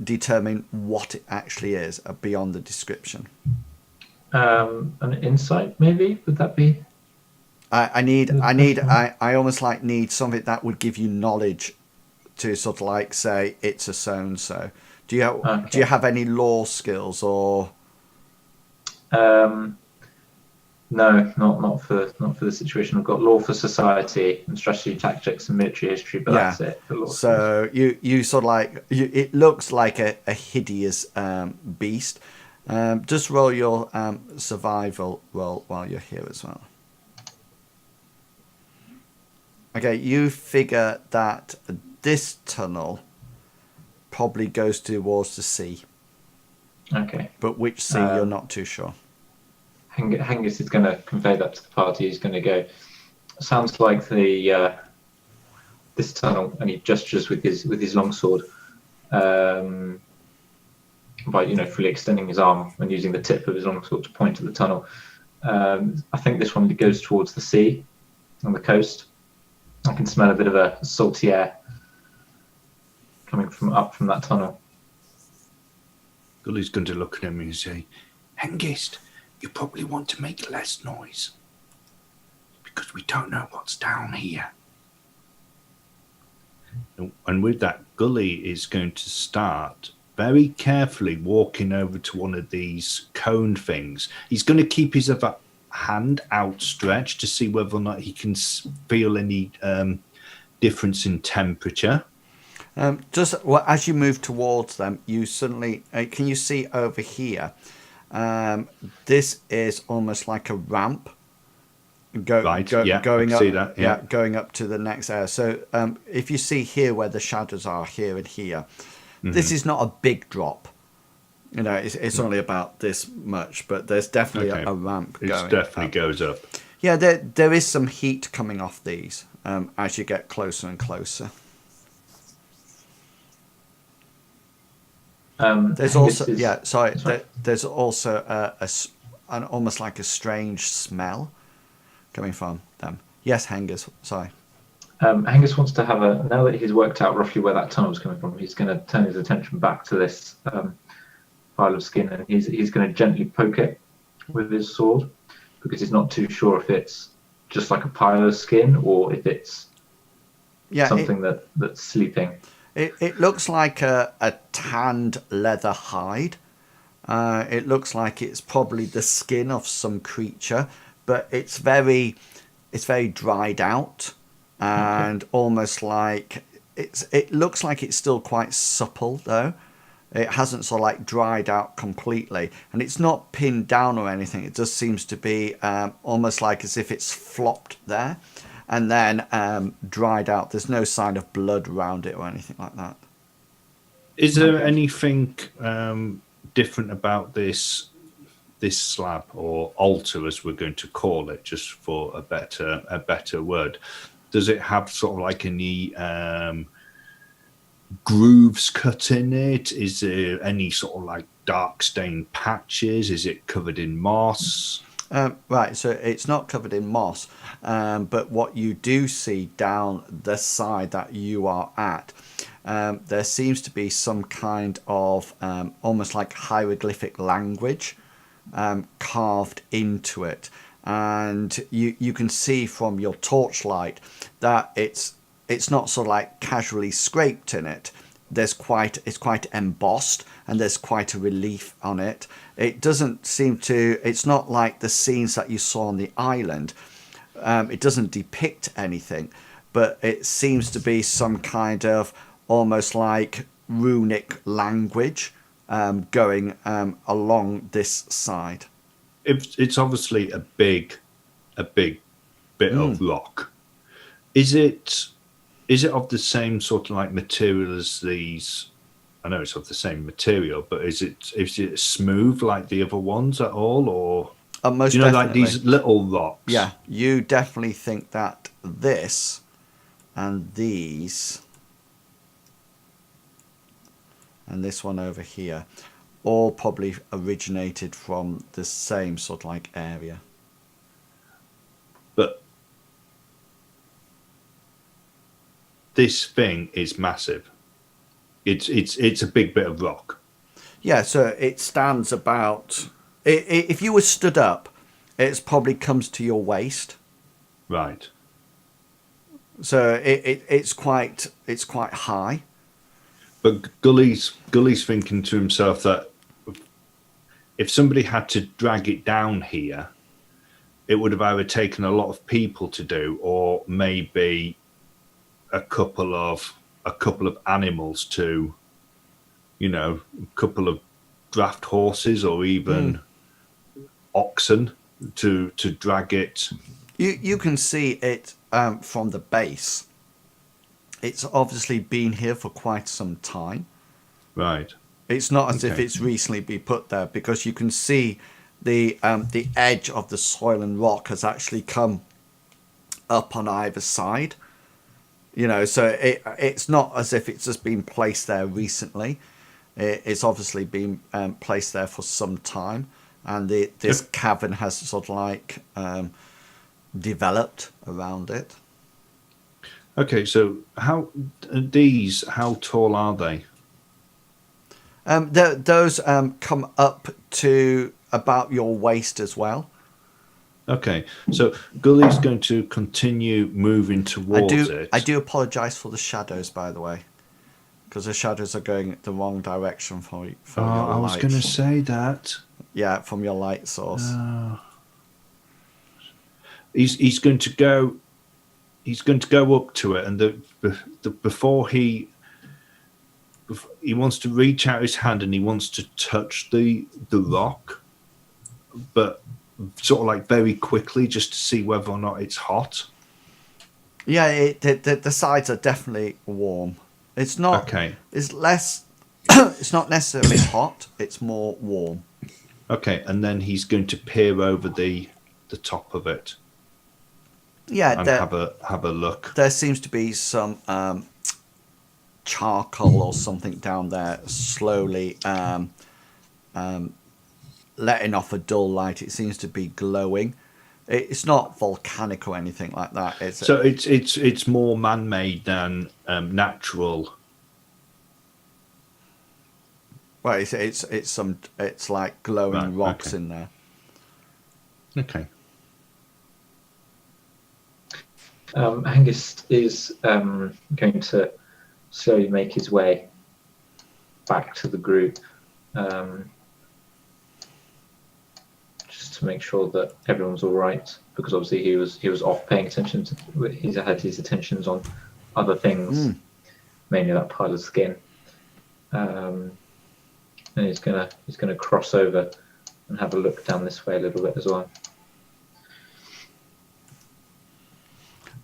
determine what it actually is beyond the description? An insight, maybe? Would that be? I almost like need something that would give you knowledge to sort of like say it's a so and so. Do you have any law skills or? No, not for the situation. I've got law for society and strategy, tactics, and military history, but that's it. For law so you sort of like it looks like a hideous beast. Just roll your survival roll while you're here as well. Okay, you figure that this tunnel probably goes towards the sea. Okay. But which sea, you're not too sure. Hengist is going to convey that to the party. He's going to go, sounds like this tunnel, and he gestures with his longsword, by fully extending his arm and using the tip of his longsword to point at the tunnel. I think this one goes towards the sea on the coast. I can smell a bit of a salty air coming from that tunnel. Gully's going to look at him and say, Hengist, you probably want to make less noise because we don't know what's down here. And with that, Gully is going to start very carefully walking over to one of these cone things. He's going to keep his other hand outstretched to see whether or not he can feel any difference in temperature. As you move towards them, you suddenly can you see over here? This is almost like a ramp. Going up. See that, yeah. Going up to the next area. So if you see here where the shadows are, here and here, this is not a big drop. It's only about this much, but there's definitely a ramp going. It definitely goes up. Yeah, there is some heat coming off these as you get closer and closer. There's also there's also an almost like a strange smell coming from them. Yes, Hengist. Sorry. Hengist wants to have a, now that he's worked out roughly where that tunnel is coming from, he's going to turn his attention back to this pile of skin, and he's going to gently poke it with his sword, because he's not too sure if it's just like a pile of skin or if it's something that's sleeping. It looks like a tanned leather hide. It looks like it's probably the skin of some creature, but it's very dried out, and almost like it looks like it's still quite supple though. It hasn't sort of like dried out completely, and it's not pinned down or anything. It just seems to be almost like as if it's flopped there and then dried out. There's no sign of blood around it or anything like that. Is there anything different about this slab or altar, as we're going to call it, just for a better word? Does it have sort of like any grooves cut in it? Is there any sort of like dark stained patches? Is it covered in moss? Right, so it's not covered in moss, but what you do see down the side that you are at, there seems to be some kind of almost like hieroglyphic language carved into it, and you can see from your torchlight that it's not sort of like casually scraped in it. It's quite embossed, and there's quite a relief on it. It doesn't seem to, it's not like the scenes that you saw on the island. It doesn't depict anything, but it seems to be some kind of almost like runic language going along this side. It's obviously a big bit of rock. Is it of the same sort of like material as these? I know it's of the same material, but is it smooth like the other ones at all, or Most do you know, definitely. like these little rocks? Yeah, you definitely think that this and these and this one over here all probably originated from the same sort of like area. But this thing is massive. It's a big bit of rock. Yeah, so it stands about, if you were stood up, it's probably comes to your waist. Right. So it's quite high. But Gully's thinking to himself that if somebody had to drag it down here, it would have either taken a lot of people to do, or maybe a couple of animals to, you know, a couple of draft horses or even oxen to drag it. You can see it from the base. It's obviously been here for quite some time. Right. It's not as if it's recently been put there, because you can see the edge of the soil and rock has actually come up on either side. You know, so it's not as if it's just been placed there recently. It's obviously been placed there for some time, and this cavern has sort of like developed around it. Okay, so how tall are they? Those come up to about your waist as well. Okay, so Gully's going to continue moving towards it. I do apologise for the shadows, by the way, because the shadows are going the wrong direction for your light. I was going to say that. Yeah, from your light source. He's going to go. He's going to go up to it, and before he wants to reach out his hand and he wants to touch the rock, but sort of like very quickly, just to see whether or not it's hot. Yeah, the sides are definitely warm. It's not. Okay. It's less. It's not necessarily hot. It's more warm. Okay, and then he's going to peer over the top of it. Yeah, and have a look. There seems to be some charcoal or something down there, slowly letting off a dull light. It seems to be glowing, It's not volcanic or anything like that. So it's more man-made than natural. Well, it's like glowing rocks in there. Okay. Hengist is going to slowly make his way back to the group, just to make sure that everyone's all right. Because obviously he was off paying attention to. He's had his attentions on other things, mainly that pile of skin. And he's gonna cross over and have a look down this way a little bit as well.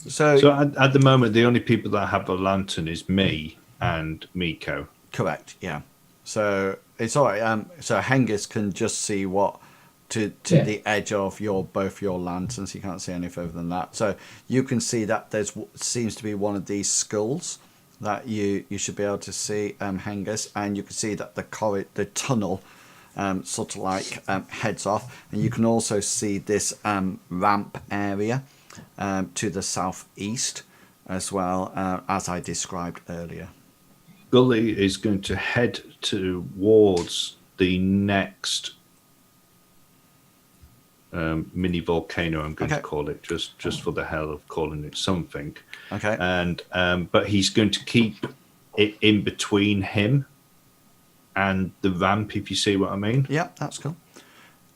So at the moment, the only people that have a lantern is me and Miko. Correct. Yeah. So it's all right. So Hengist can just see what to the edge of both your lanterns. You can't see any further than that. So you can see that there's seems to be one of these skulls that you should be able to see, Hengist, and you can see that the tunnel sort of like heads off, and you can also see this ramp area to the southeast as well, as I described earlier. Gully is going to head towards the next mini volcano, I'm going to call it, just for the hell of calling it something. Okay. And but he's going to keep it in between him and the ramp, if you see what I mean. Yeah, that's cool.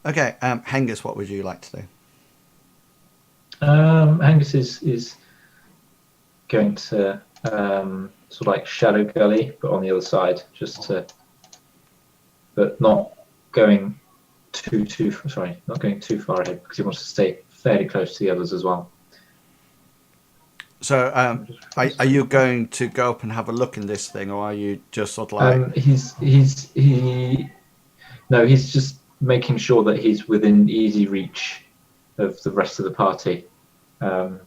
Okay, Hengist, what would you like to do? Hengist is going to sort of like shadow Gully, but on the other side, but not going not going too far ahead, because he wants to stay fairly close to the others as well. So, are you going to go up and have a look in this thing, or are you just sort of like? He's just making sure that he's within easy reach of the rest of the party. If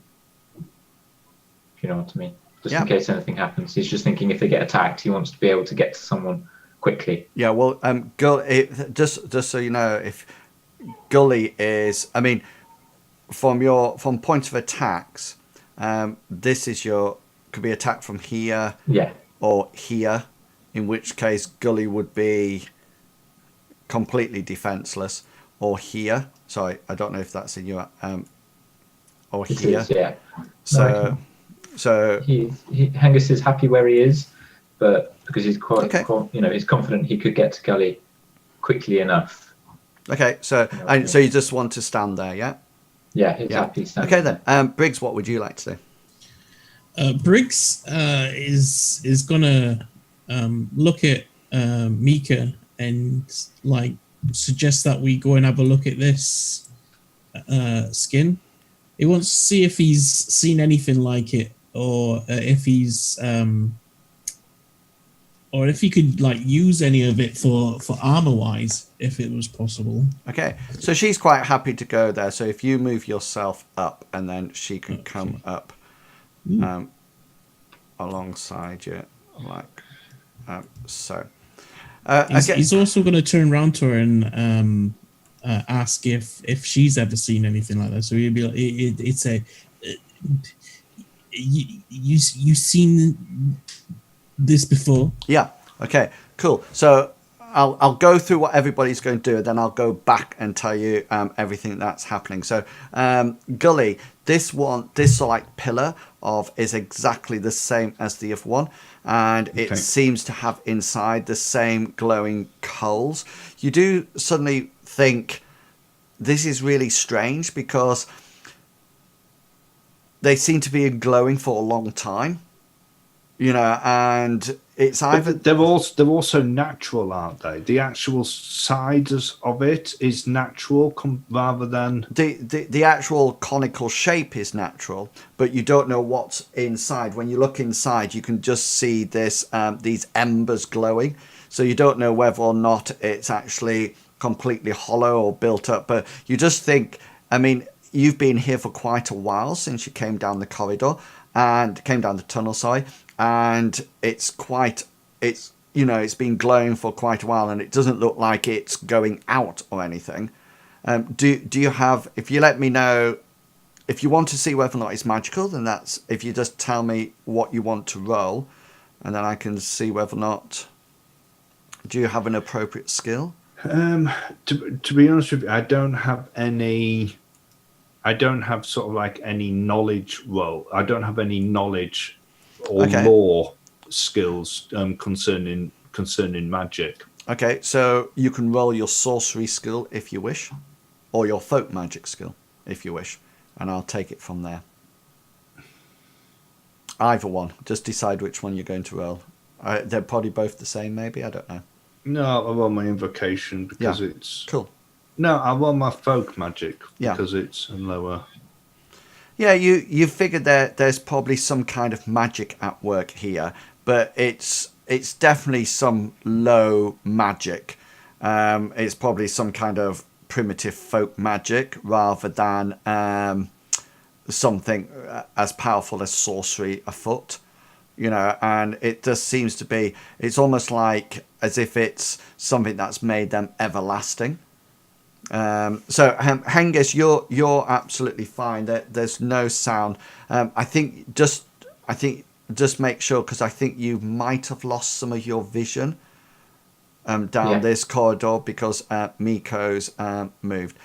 you know what I mean. Just in case anything happens, he's just thinking if they get attacked, he wants to be able to get to someone quickly. Yeah, well, Gully, just so you know, if Gully is, I mean, from point of attacks, this is could be attacked from here, or here, in which case Gully would be completely defenseless, or here. Sorry, I don't know if that's in your, or it here. Is, yeah. So Hengist is happy where he is, but because he's he's confident he could get to Gully quickly enough. Okay, so so you just want to stand there, yeah? Yeah, he's happy standing. Okay then, Briggs, what would you like to do? Briggs is gonna look at Mika and like suggest that we go and have a look at this skin. He wants to see if he's seen anything like it, or if he's or if he could like use any of it for armor wise, if it was possible. Okay, so she's quite happy to go there. So if you move yourself up, and then she can come up alongside you, like so. He's also going to turn around to her and ask if she's ever seen anything like that. So he'd be like, it's a you seen this before? Yeah. Okay. Cool. So I'll go through what everybody's going to do, and then I'll go back and tell you everything that's happening. So Gully, this like pillar is exactly the same as the other one, and it seems to have inside the same glowing coals. You do suddenly think this is really strange, because they seem to be glowing for a long time, and it's either they're also natural, aren't they? The actual sides of it is natural rather than the actual conical shape is natural, but you don't know what's inside. When you look inside, you can just see these embers glowing, so you don't know whether or not it's actually completely hollow or built up. But you just think, I mean, you've been here for quite a while since you came down the corridor and came down the tunnel, sorry, and it's been glowing for quite a while, and it doesn't look like it's going out or anything. Do you have? If you let me know, if you want to see whether or not it's magical, then that's. If you just tell me what you want to roll, and then I can see whether or not. Do you have an appropriate skill? To be honest with you, I don't have any. I don't have sort of like any knowledge roll. I don't have any knowledge or lore skills concerning magic. Okay, so you can roll your sorcery skill if you wish, or your folk magic skill if you wish, and I'll take it from there. Either one. Just decide which one you're going to roll. They're probably both the same, maybe. I don't know. No, I roll my invocation because it's cool. No, I roll my folk magic Yeah. because it's lower. Yeah, you figured there's probably some kind of magic at work here, but it's definitely some low magic. It's probably some kind of primitive folk magic rather than something as powerful as sorcery afoot. You know, and it just seems to be. It's almost like as if it's something that's made them everlasting. So Hengist, you're absolutely fine. There's no sound. I think just make sure, because I think you might have lost some of your vision down this corridor because Miko's moved.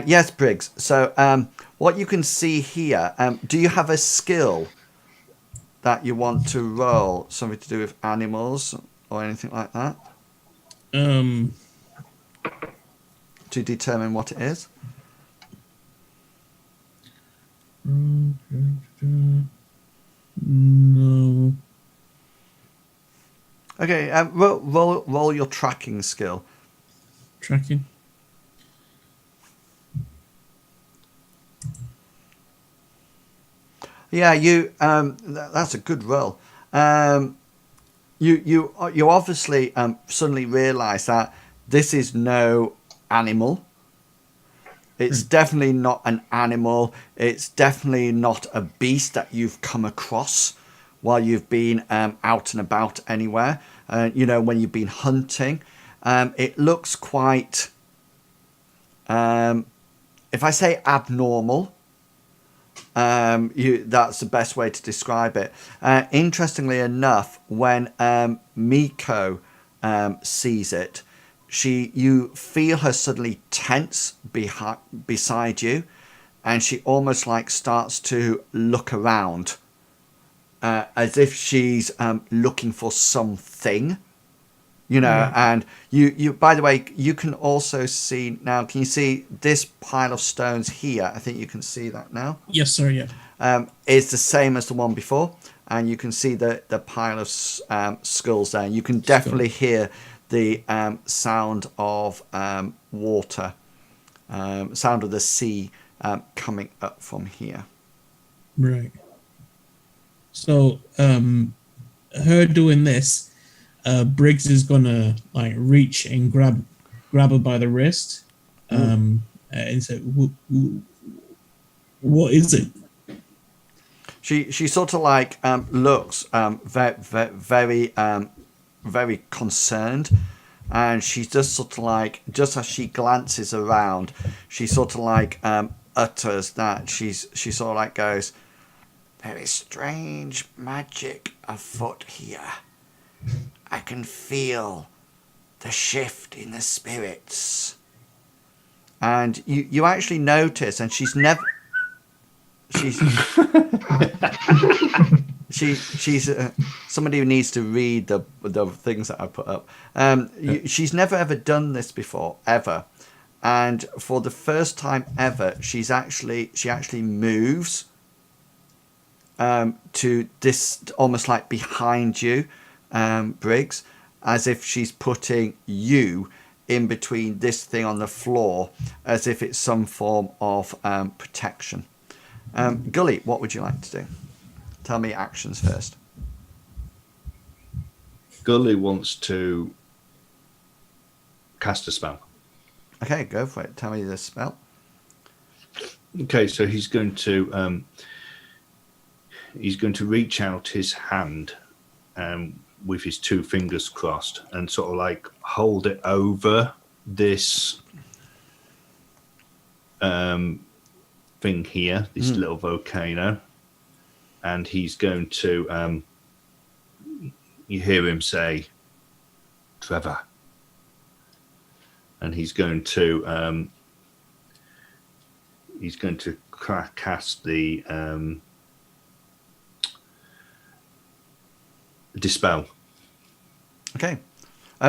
Yes, Briggs. So what you can see here. Do you have a skill that you want to roll? Something to do with animals or anything like that? To determine what it is? No. Okay, roll your tracking skill. Tracking. Yeah, you. That's a good roll. You obviously suddenly realise that this is no animal. It's definitely not an animal. It's definitely not a beast that you've come across while you've been out and about anywhere. When you've been hunting, it looks quite. If I say abnormal. That's the best way to describe it. Interestingly enough, when Miko sees it, you feel her suddenly tense beside you, and she almost like starts to look around, as if she's looking for something. And you by the way, you can also see now, can you see this pile of stones here? I think you can see that now. Yes, sir, yeah. Is the same as the one before, and you can see the pile of skulls there. You can definitely hear the sound of water, sound of the sea coming up from here. Right. So, her doing this, Briggs is gonna like reach and grab her by the wrist, and say, "What is it?" She sort of like looks very very concerned, and she's just sort of like, just as she glances around, she sort of like utters that she sort of like goes, "There is strange magic afoot here. I can feel the shift in the spirits." And you actually notice, and she's somebody who needs to read the things that I put up. She's never ever done this before, ever, and for the first time ever, she actually moves to this, almost like behind you, Briggs, as if she's putting you in between this thing on the floor, as if it's some form of protection. Gully, what would you like to do? Tell me actions first. Gully wants to cast a spell. Okay, go for it. Tell me the spell. Okay, so he's going to reach out his hand with his two fingers crossed and sort of like hold it over this thing here, this little volcano, and he's going to. You hear him say, "Trevor," and he's going to cast the dispel. Okay.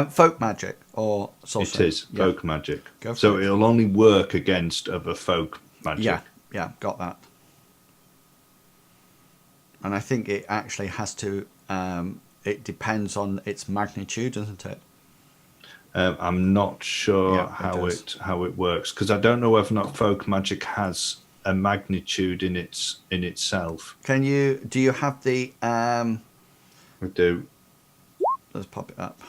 Folk magic or sorcery? It is folk magic. Go for So it. it'll only work against other folk magic. Yeah, got that. And I think it actually has to. It depends on its magnitude, doesn't it? I'm not sure Yeah, how it works, because I don't know whether or not folk magic has a magnitude in itself. Do you have the? I do. Let's pop it up.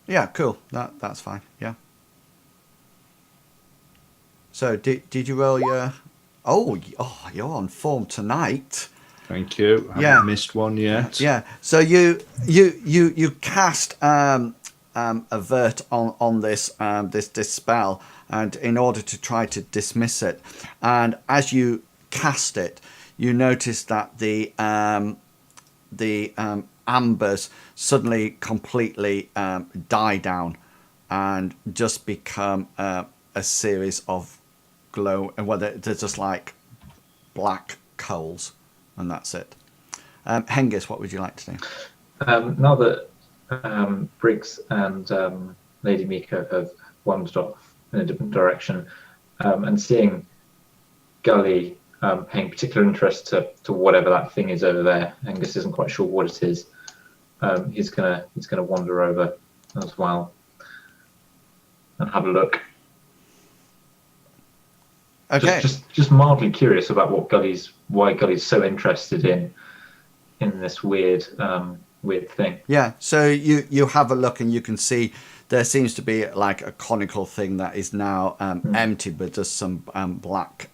Yeah, cool. That's fine. Yeah. So did you roll your? Oh, you're on form tonight. Thank you. I haven't missed one yet. Yeah. So you cast avert on this dispel, and in order to try to dismiss it, and as you cast it, you notice that the ambers suddenly completely die down and just become a series of glow, and they're just like black coals, and that's it. Hengist, what would you like to do? Now that Briggs and Lady Miko have wandered off in a different direction, and seeing Gully paying particular interest to whatever that thing is over there, Hengist isn't quite sure what it is. He's gonna wander over as well and have a look. Okay. Just mildly curious about why Gully's so interested in this weird thing. Yeah, so you have a look and you can see there seems to be like a conical thing that is now empty, but there's some black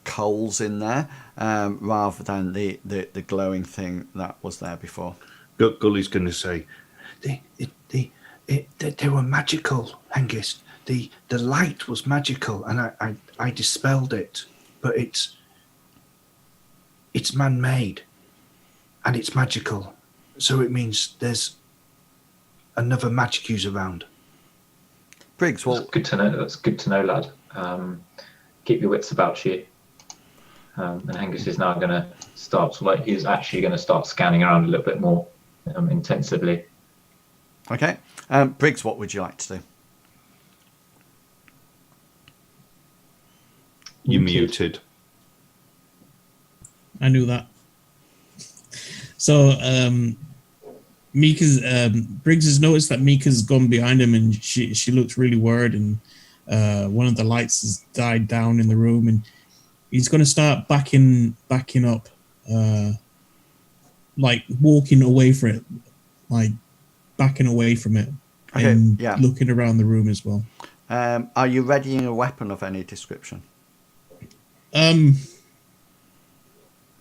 coals in there rather than the glowing thing that was there before. Gully's going to say, they were magical, Hengist. The light was magical, and I dispelled it, but it's man-made, and it's magical, so it means there's another magic use around. Briggs, well, That's good to know. That's good to know, lad. Keep your wits about you. And Hengist is now going to start. So he's actually going to start scanning around a little bit more intensively. okay. Briggs, what would you like to do? You muted. I knew that. So Briggs has noticed that Mika's gone behind him, and she looks really worried, and one of the lights has died down in the room, and he's going to start backing up, like walking away from it, like backing away from it, and looking around the room as well. Are you readying a weapon of any description?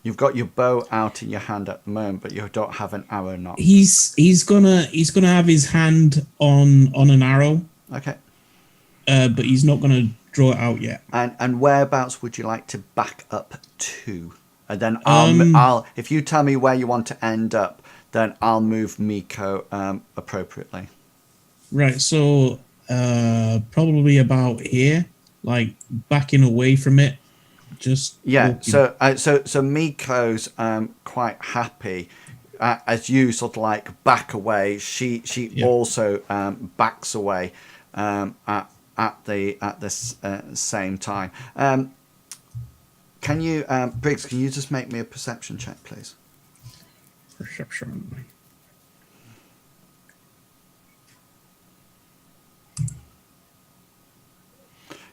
You've got your bow out in your hand at the moment, but you don't have an arrow knot. He's gonna have his hand on an arrow. Okay. But he's not gonna draw it out yet. And whereabouts would you like to back up to? And then I'll if you tell me where you want to end up, then I'll move Miko appropriately. Right. So probably about here, like backing away from it. Just yeah. Walking. So Miko's quite happy as you sort of like back away. She also backs away at the same time. Can you, Briggs? Can you just make me a perception check, please? Perception.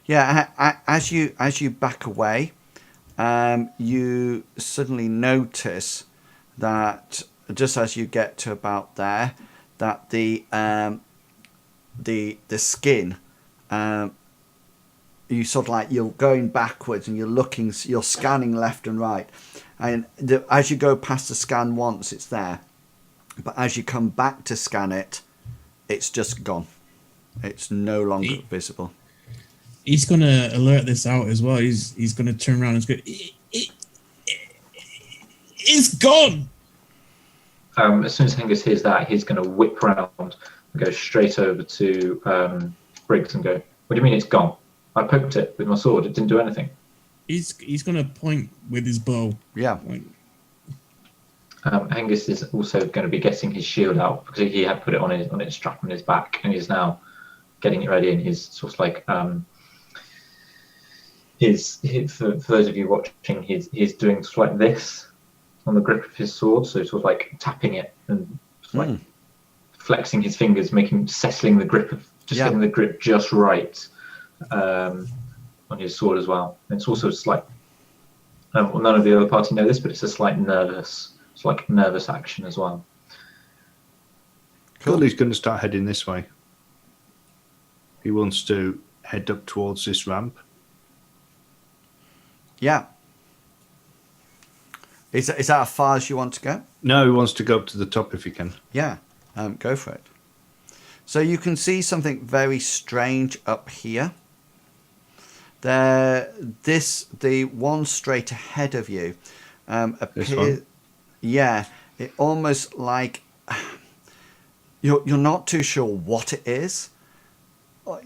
Yeah, as you back away, you suddenly notice that just as you get to about there, that the skin, you sort of like you're going backwards and you're scanning left and right, and as you go past the scan once, it's there, but as you come back to scan it, it's just gone. It's no longer visible. He's gonna alert this out as well. He's gonna turn around and go, it's gone. As soon as Hengist hears that, he's going to whip round and go straight over to Briggs and go, "What do you mean it's gone? I poked it with my sword. It didn't do anything." He's going to point with his bow. Yeah. Hengist is also going to be getting his shield out because he had put it on its strap on his back, and he's now getting it ready. And he's sort of like for those of you watching, he's doing sort of like this on the grip of his sword, so sort of like tapping it and sort of like flexing his fingers, settling the grip getting the grip just right on his sword as well. And it's also just like none of the other party know this, but it's a slight nervous action as well. Gully's going to start heading this way. He wants to head up towards this ramp. Yeah. Is that as far as you want to go? No, he wants to go up to the top if he can. Yeah, go for it. So you can see something very strange up here. The one straight ahead of you appears. Yeah, it almost like you're not too sure what it is.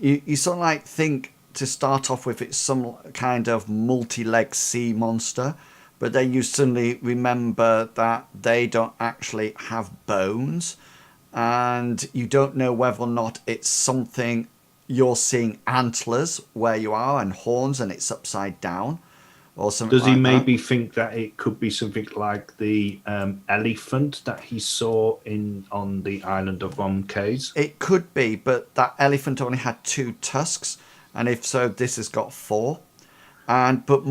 You sort of like think to start off with it's some kind of multi-legged sea monster. But then you suddenly remember that they don't actually have bones, and you don't know whether or not it's something you're seeing antlers where you are and horns and it's upside down or something. Does he maybe think that it could be something like the elephant that he saw on the island of Romkays? It could be, but that elephant only had 2 tusks, and if so, this has got 4. But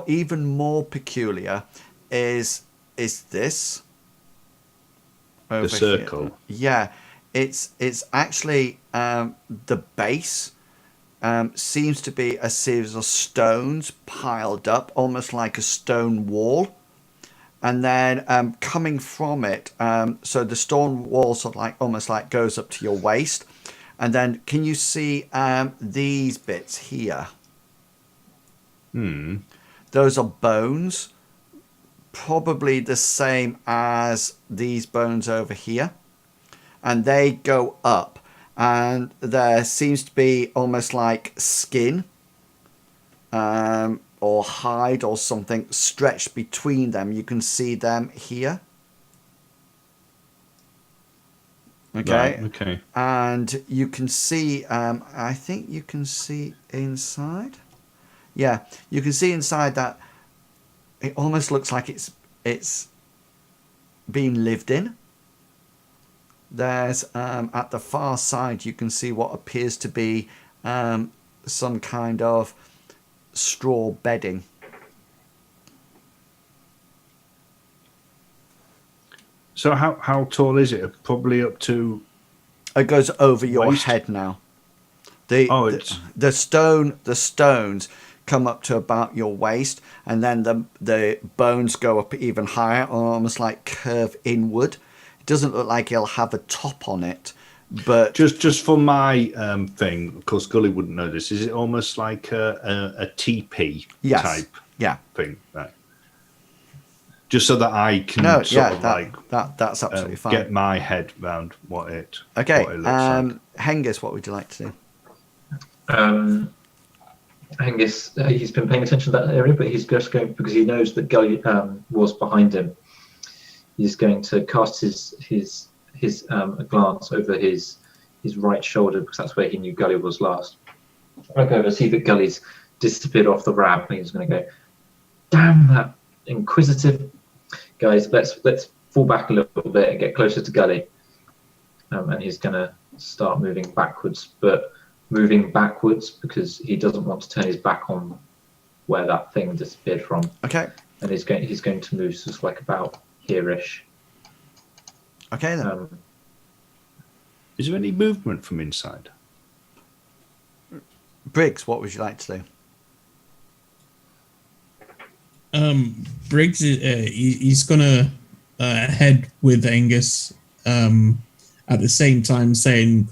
even more peculiar is this over the circle. Here. Yeah, it's actually the base seems to be a series of stones piled up, almost like a stone wall, and then coming from it. So the stone wall sort of like almost like goes up to your waist, and then can you see these bits here? Those are bones, probably the same as these bones over here, and they go up, and there seems to be almost like skin or hide or something stretched between them. You can see them here. Okay. Right, okay. And you can see, I think you can see inside. Yeah, you can see inside that it almost looks like it's being lived in. There's at the far side you can see what appears to be some kind of straw bedding. So how tall is it? Probably up to... It goes over your waist? head now. The stones come up to about your waist, and then the bones go up even higher, or almost like curve inward. It doesn't look like it'll have a top on it, but just for my thing, of course Gully wouldn't know this, is it almost like a teepee type thing? Right. Just so that I can that's absolutely fine. Get my head around what it looks like. Hengist, what would you like to do? Hengist, he's been paying attention to that area, but he's just going, because he knows that Gully was behind him. He's going to cast his glance over his right shoulder, because that's where he knew Gully was last. I go over, see that Gully's disappeared off the ramp, and he's going to go, "Damn that inquisitive guys! Let's fall back a little bit and get closer to Gully." And he's going to start moving backwards, but moving backwards because he doesn't want to turn his back on where that thing disappeared from. Okay. And he's going to move just like about here-ish. Okay then. Is there any movement from inside? Briggs, what would you like to do? Briggs, he's gonna head with Hengist, at the same time saying,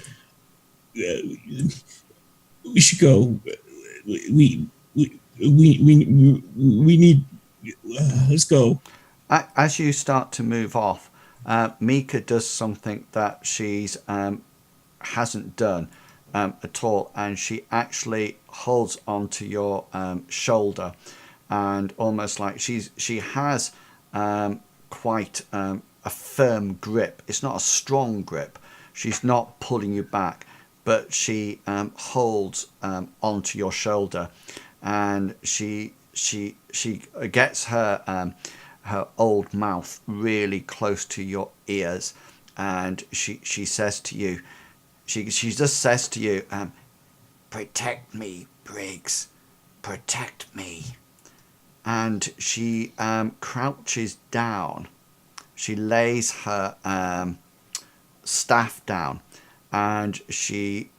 "We should go. We need. Let's go." As you start to move off, Mika does something that she's hasn't done at all, and she actually holds onto your shoulder, and almost like she has quite a firm grip. It's not a strong grip. She's not pulling you back, but she holds onto your shoulder, and she gets her her old mouth really close to your ears, and she says to you, she just says to you, "Protect me, Briggs, protect me." And she crouches down. She lays her staff down, and she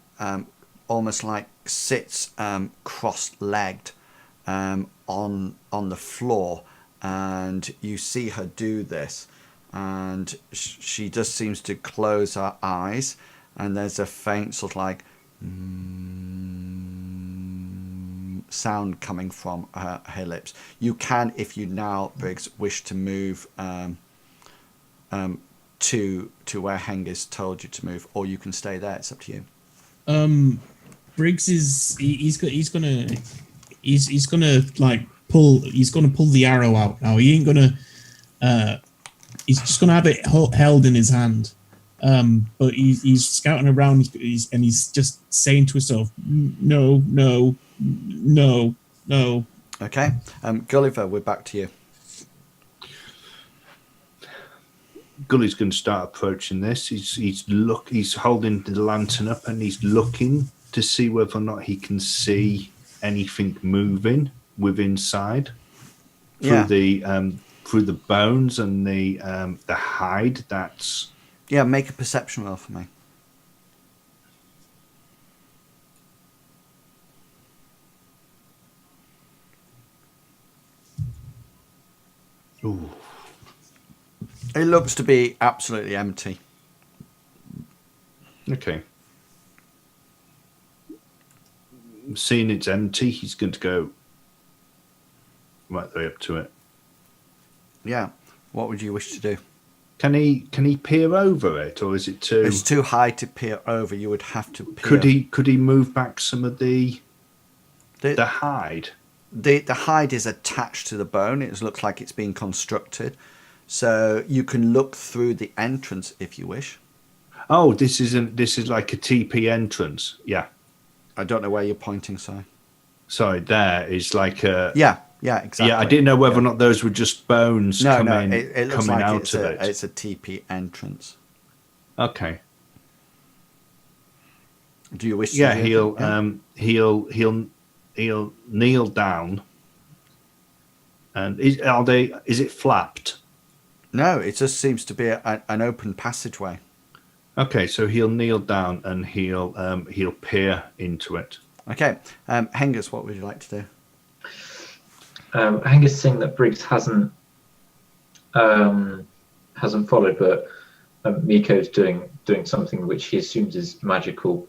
almost like sits cross-legged on the floor, and you see her do this, and she just seems to close her eyes, and there's a faint sort of like sound coming from her lips. You can, if you now, Briggs, wish to move to where Hengist told you to move, or you can stay there. It's up to you. Briggs is he's gonna like pull the arrow out now. He ain't gonna he's just gonna have it held in his hand. But he's scouting around. He's just saying to himself, "No, no, no, no." Okay, Gulliver, we're back to you. Gully's going to start approaching this. He's holding the lantern up, and he's looking to see whether or not he can see anything moving inside through the bones and the hide. That's Make a perception roll for me. Ooh. It looks to be absolutely empty. Okay. Seeing it's empty, he's going to go right the way up to it. Yeah. What would you wish to do? Can he peer over it, or is it too? It's too high to peer over. You would have to peer. Could he move back some of the hide? The hide is attached to the bone. It looks like it's being constructed, so you can look through the entrance if you wish. Oh, this is like a TP entrance. Yeah. I don't know where you're pointing. Sorry, there is like a. Yeah, exactly. Yeah, I didn't know whether or not those were just bones coming it looks like out of it. It's a TP entrance. Okay. Do you wish? Yeah, to he'll kneel down. And is it flapped? No, it just seems to be an open passageway. Okay, so he'll kneel down and he'll peer into it. Okay, Hengist, what would you like to do? Hengist seeing that Briggs hasn't followed, but Miko's doing something which he assumes is magical.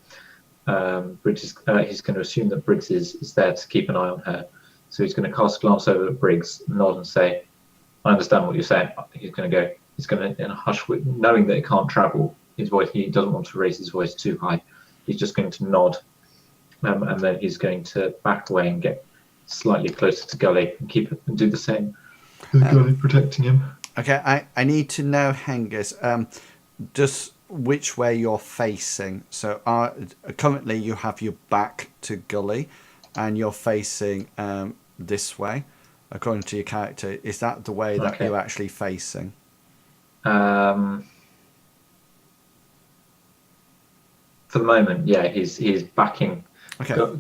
Briggs he's going to assume that Briggs is there to keep an eye on her, so he's going to cast a glance over at Briggs, nod, and say, "I understand what you're saying." He's going to in a hush, knowing that it can't travel. His voice, he doesn't want to raise his voice too high. He's just going to nod, and then he's going to back away and get slightly closer to Gully and do the same. Gully protecting him. Okay, I need to know, Hengist, just which way you're facing. So currently you have your back to Gully, and you're facing this way, according to your character. Is that the way that you're actually facing? For the moment, yeah, he's backing,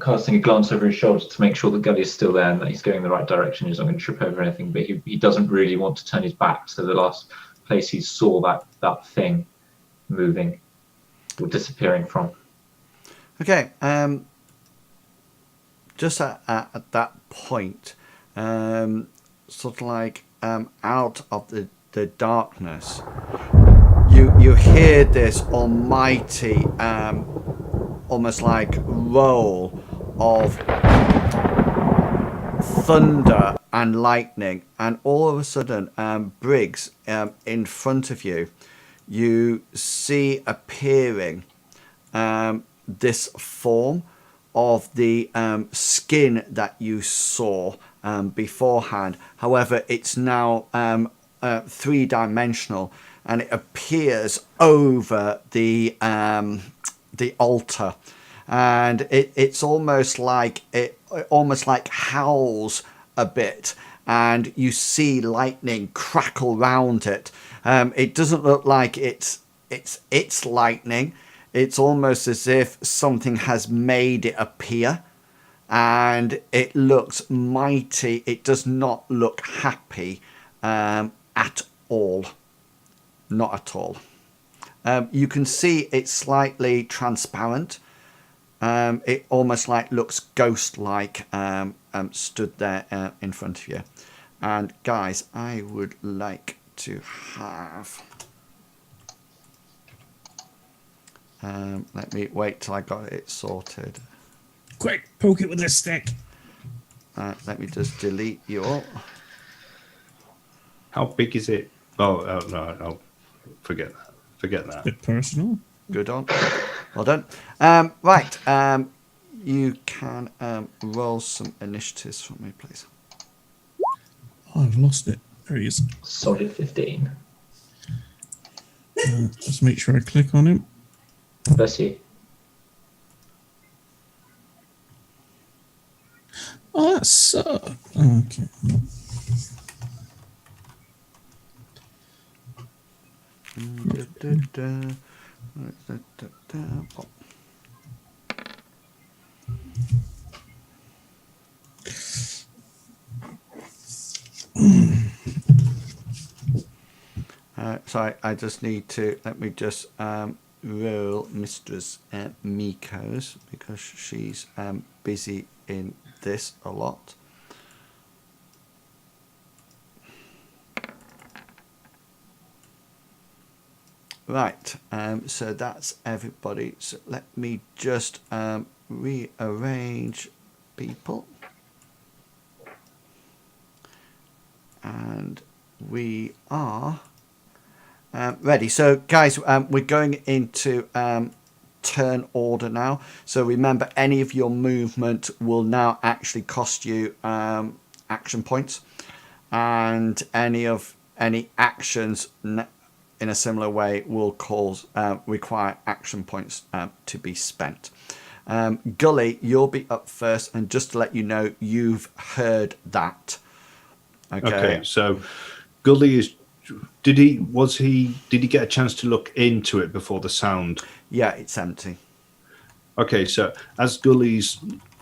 casting a glance over his shoulder to make sure that Gully is still there and that he's going in the right direction. He's not going to trip over anything, but he doesn't really want to turn his back to the last place he saw that thing moving or disappearing from. Okay, just at that point, sort of like out of the darkness, you hear this almighty, almost like roll of thunder and lightning, and all of a sudden, Briggs, in front of you, you see appearing this form of the skin that you saw beforehand. However, it's now three-dimensional, and it appears over the altar, and it's almost like it almost like howls a bit, and you see lightning crackle round it. It doesn't look like it's lightning. It's almost as if something has made it appear, and it looks mighty. It does not look happy at all. Not at all. You can see it's slightly transparent. It almost like looks ghost-like stood there in front of you. And guys, I would like to have... let me wait till I got it sorted. Quick, poke it with a stick. Let me just delete your... How big is it? Oh no, forget that. Forget that. Bit personal. Good on. Well done. Right. You can roll some initiatives for me, please. Oh, I've lost it. There he is. Solid 15. Just make sure I click on him. Bless you. Oh, that's so... Okay. Sorry, I just need to, let me just roll Mistress Miko's, because she's busy in this a lot. Right, so that's everybody. So let me just rearrange people. And we are ready. So guys, we're going into turn order now. So remember, any of your movement will now actually cost you action points, and any actions in a similar way will require action points to be spent. Gully, you'll be up first, and just to let you know, you've heard that. Okay, so Gully is. Did he get a chance to look into it before the sound? Yeah, it's empty. Okay, so as Gully's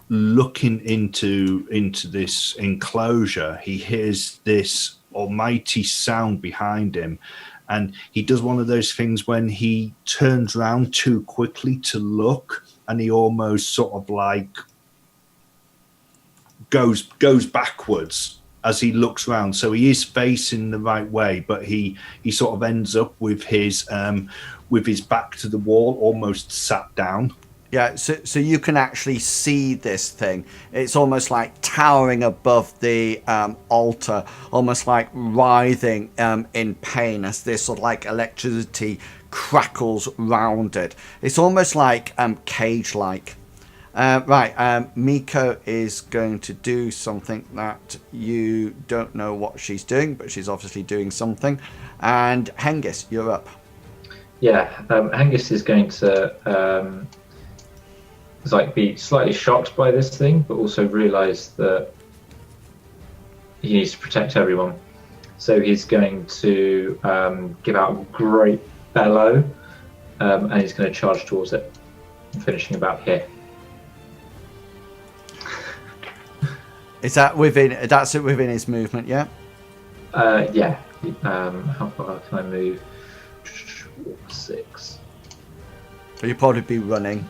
looking into this enclosure, he hears this almighty sound behind him, and he does one of those things when he turns around too quickly to look, and he almost sort of like goes backwards as he looks around. So he is facing the right way, but he sort of ends up with his back to the wall, almost sat down. Yeah, so you can actually see this thing. It's almost like towering above the altar, almost like writhing in pain as this sort of like electricity crackles round it. It's almost like cage-like. Right, Miko is going to do something that you don't know what she's doing, but she's obviously doing something. And Hengist, you're up. Yeah, Hengist is going to be slightly shocked by this thing, but also realise that he needs to protect everyone. So he's going to give out a great bellow, and he's going to charge towards it, finishing about here. Is that within his movement? Yeah. Yeah. How far can I move? 6. You'll probably be running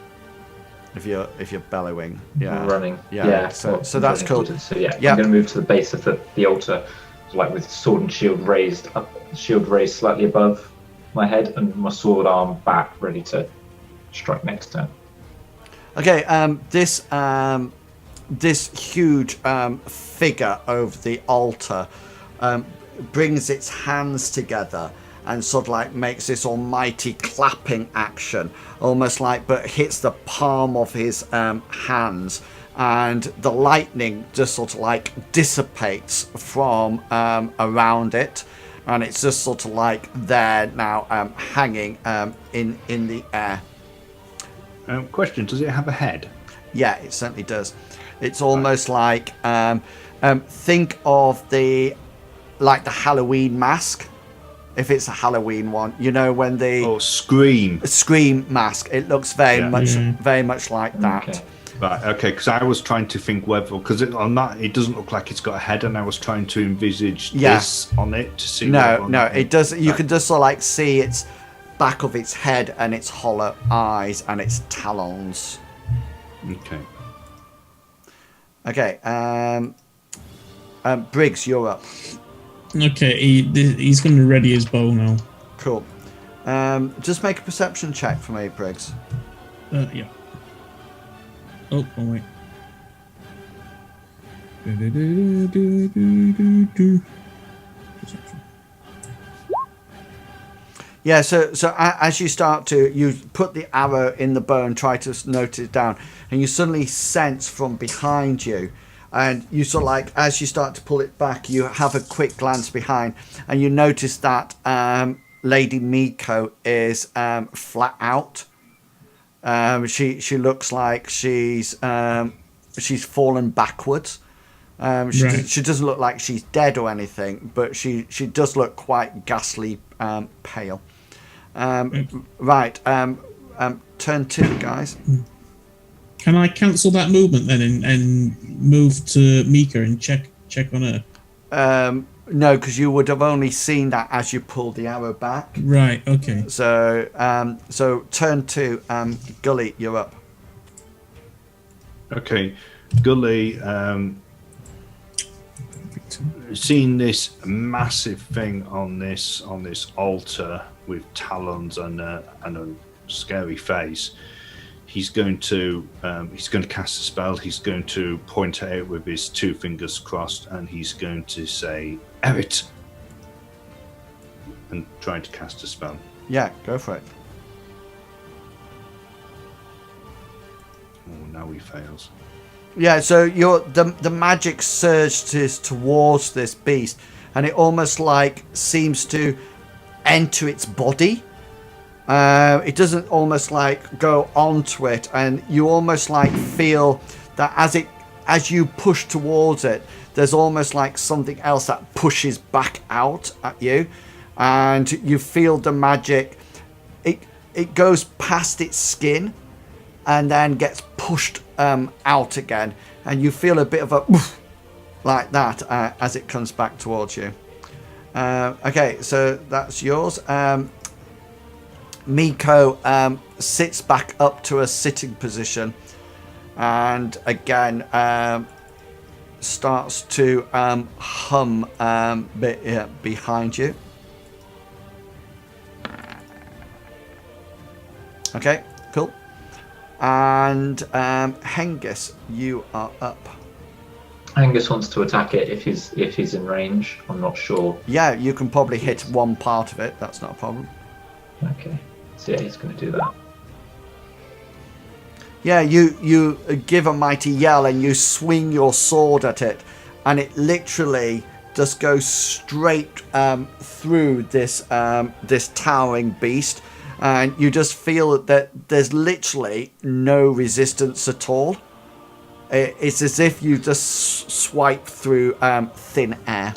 if you're bellowing. Yeah. Running. Yeah. So that's cool. So yeah, Yeah. I'm going to move to the base of the altar like with sword and shield raised up, shield raised slightly above my head, and my sword arm back, ready to strike next turn. Okay, this huge figure over the altar brings its hands together and sort of like makes this almighty clapping action, almost like, but hits the palm of his hands, and the lightning just sort of like dissipates from around it, and it's just sort of like there now, hanging in the air. Question: does it have a head? Yeah, it certainly does. It's almost like think of the Halloween mask. If it's a Halloween one, you know, when the scream mask, it looks very much like that. Okay. Right. Okay. Because I was trying to think whether, because on that it doesn't look like it's got a head, and I was trying to envisage this on it to see. No, it does. You can just sort of like see its back of its head and its hollow eyes and its talons. Okay. Okay. Briggs, you're up. Okay, he's going to ready his bow now. Cool. Just make a perception check for me, Briggs. Yeah. Oh wait. Yeah, so as you start to, you put the arrow in the bow and try to note it down, and you suddenly sense from behind you, and you sort of like, as you start to pull it back, you have a quick glance behind, and you notice that Lady Miko is flat out. She looks like she's fallen backwards. She doesn't look like she's dead or anything, but she does look quite ghastly pale. Right, turn 2, guys. Can I cancel that movement then and move to Mika and check on her? No, because you would have only seen that as you pulled the arrow back. Right. Okay. So turn 2, Gully, you're up. Okay, Gully. Seeing this massive thing on this altar with talons and a scary face, he's going to cast a spell. He's going to point it out with his 2 fingers crossed, and he's going to say "Erit" and trying to cast a spell. Yeah, go for it. Oh, now he fails. Yeah, so the magic surges towards this beast, and it almost like seems to enter its body. It doesn't almost like go onto it, and you almost like feel that as you push towards it, there's almost like something else that pushes back out at you, and you feel the magic. It goes past its skin, and then gets pushed out again, and you feel a bit of a oof, like that as it comes back towards you. Okay, so that's yours. Miko sits back up to a sitting position, and again starts to hum behind you. Okay, cool. And Hengist, you are up. Hengist wants to attack it if he's in range. I'm not sure. Yeah, you can probably hit one part of it. That's not a problem. Okay, so yeah, he's going to do that. Yeah, you give a mighty yell and you swing your sword at it, and it literally just goes straight through this towering beast. And you just feel that there's literally no resistance at all. It's as if you just swipe through thin air.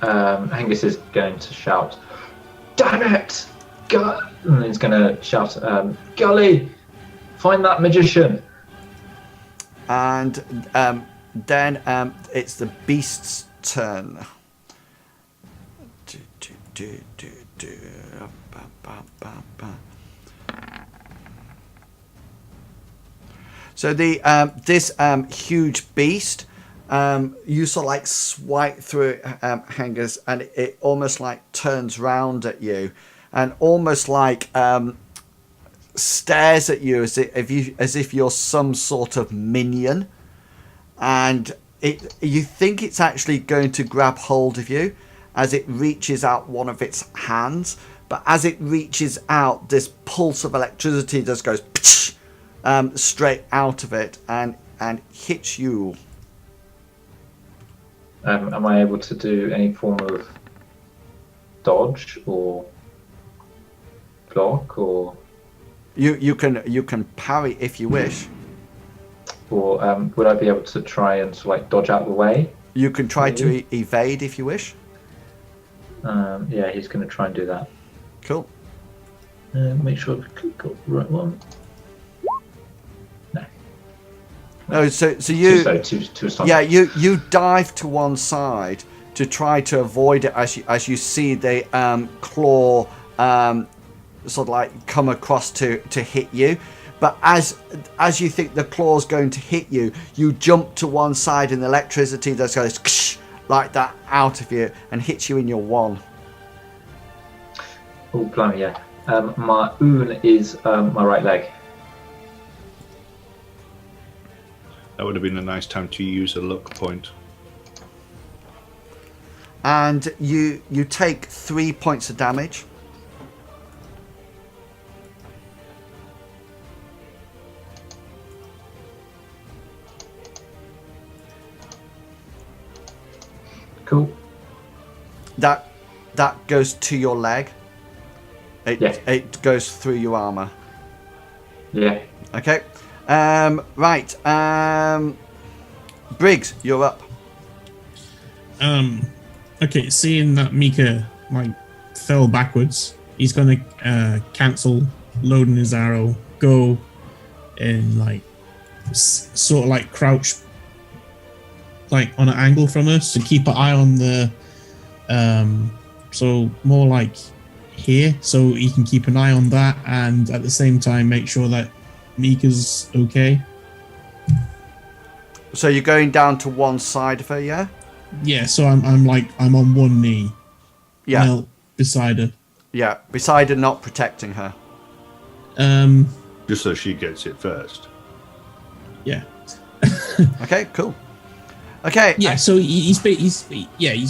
Hengist is going to shout, "Damn it! And he's going to shout, "Gully, find that magician!" And then it's the beast's turn. So this huge beast you sort of like swipe through it, Hengist, and it almost like turns round at you, and almost like stares at you as if you're some sort of minion, and you think it's actually going to grab hold of you as it reaches out one of its hands, but as it reaches out, this pulse of electricity just goes straight out of it and hits you. Am I able to do any form of dodge or block or? You can parry if you wish. Or would I be able to try and sort of like dodge out of the way? You can try to evade if you wish. Yeah, he's going to try and do that. Cool. Make sure I've got the right one. No. No, so you Too yeah, you dive to one side to try to avoid it as you see the claw sort of like come across to hit you. But as you think the claw's going to hit you, you jump to one side and the electricity just goes like that out of you and hits you in your one. Oh, blimey, yeah. My oon is my right leg. That would have been a nice time to use a luck point. And you take 3 points of damage. Cool. That goes to your leg. It goes through your armor. Yeah. Okay. Right. Briggs, you're up. Okay, seeing that Mika like fell backwards, he's gonna cancel loading his arrow, go and like sort of like crouch like on an angle from us and keep an eye on the so more like here, so he can keep an eye on that and at the same time make sure that Mika's okay. So you're going down to one side of her, yeah? Yeah, so I'm on one knee. Yeah. Knelt beside her. Yeah, beside her, not protecting her. Just so she gets it first. Yeah. Okay, cool. Okay. Yeah, so he's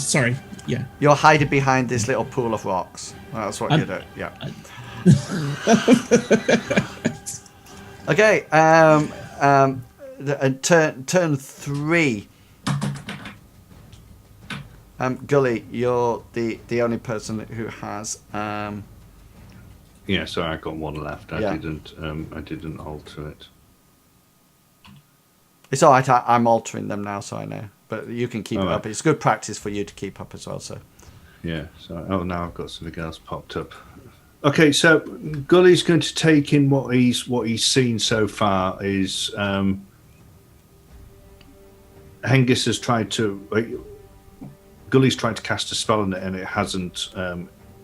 sorry. Yeah. You're hiding behind this little pool of rocks. That's what you do. Yeah. Okay. Turn 3. Gully, you're the only person who has. Yeah, sorry, I got one left. Yeah. I didn't alter it. It's all right. I'm altering them now, so I know. But you can keep All it right. up. It's good practice for you to keep up as well. So. Yeah. So now I've got something else popped up. Okay, so Gully's going to take in what he's seen so far is Hengist has tried to. Gully's tried to cast a spell on it, and it hasn't.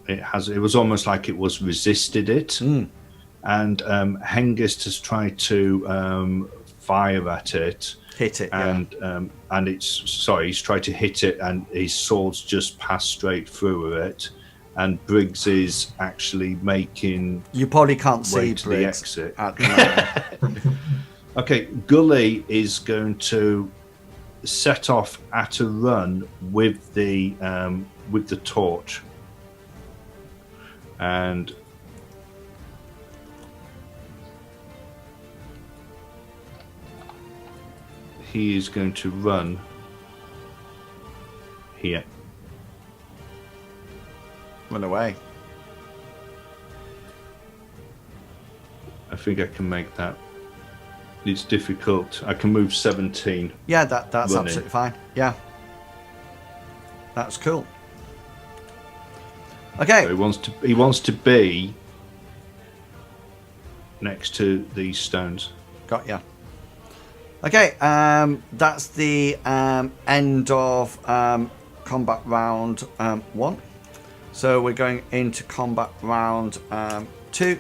It was almost like it was resisted it, and Hengist has tried to fire at it, Hit it. and he's tried to hit it, and his sword's just passed straight through it, and Briggs is actually making. You probably can't see way to the Briggs exit. at the moment. Okay, Gully is going to set off at a run with the torch, and he is going to run here. Run away. I think I can make that. It's difficult. I can move 17. Yeah, that's running. absolutely fine. Yeah. That's cool. Okay. So he wants to be next to these stones. Got ya. Okay, that's the end of combat round 1. So we're going into combat round 2.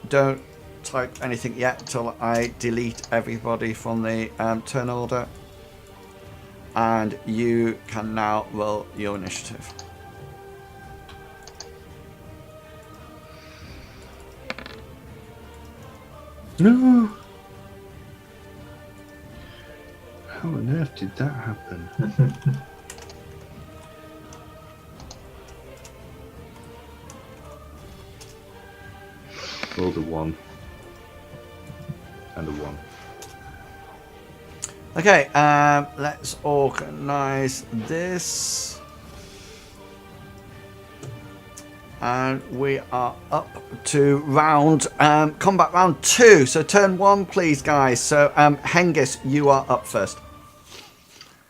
Don't type anything yet till I delete everybody from the turn order. and you can now roll your initiative. No. How on earth did that happen? Rolled a 1 and a 1. Okay, let's organise this. And we are up to combat round 2. So turn 1, please, guys. So Hengist, you are up first.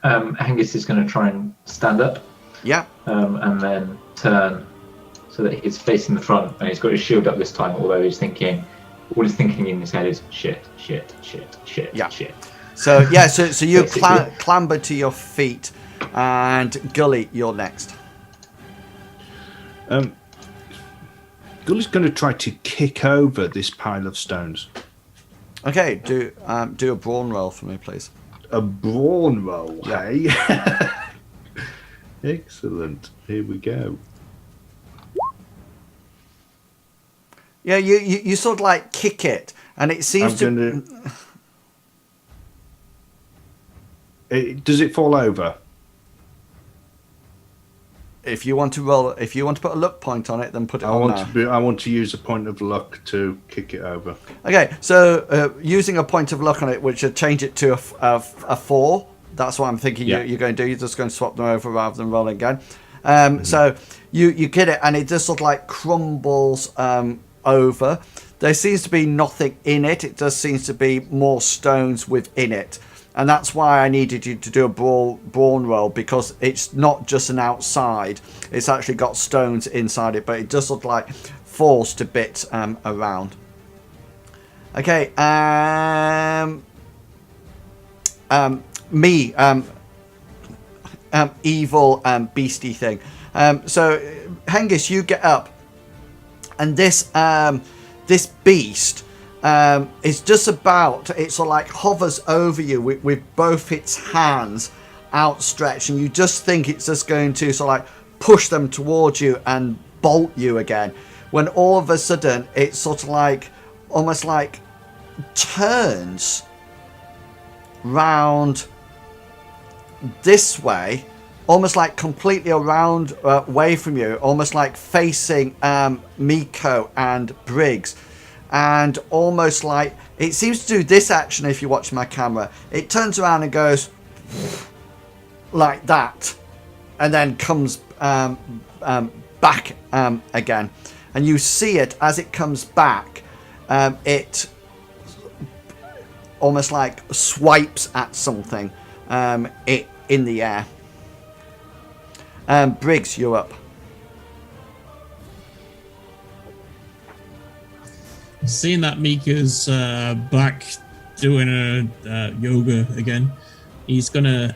Hengist is going to try and stand up. Yeah. And then turn so that he's facing the front, and he's got his shield up this time. Although all he's thinking in his head is shit. Yeah. Shit. So yeah, so you clamber to your feet, and Gully, you're next. Gully's going to try to kick over this pile of stones. Okay, do a brawn roll for me, please. A brawn roll, Yeah. hey? Excellent. Here we go. Yeah, you sort of like kick it, and it seems Does it fall over? If you want to put a luck point on it, then put it I on want there. I want to use a point of luck to kick it over. Okay, so using a point of luck on it, which would change it to a 4. That's what I'm thinking you're going to do. You're just going to swap them over rather than rolling again. So you get it, and it just sort of like crumbles over. There seems to be nothing in it. It just seems to be more stones within it. And that's why I needed you to do a brawn roll, because it's not just an outside. It's actually got stones inside it, but it just sort of like falls to bits around. Okay, evil beastie thing. So Hengist, you get up, and this beast it's just about, it sort of like hovers over you with both its hands outstretched, and you just think it's just going to sort of like push them towards you and bolt you again, when all of a sudden it sort of like almost like turns round this way, almost like completely around away from you, almost like facing Miko and Brigs. And almost like, it seems to do this action if you watch my camera. It turns around and goes like that, and then comes back again. And you see it as it comes back. It almost like swipes at something in the air. Briggs, you're up. Seeing that Mika's back doing a yoga again, he's gonna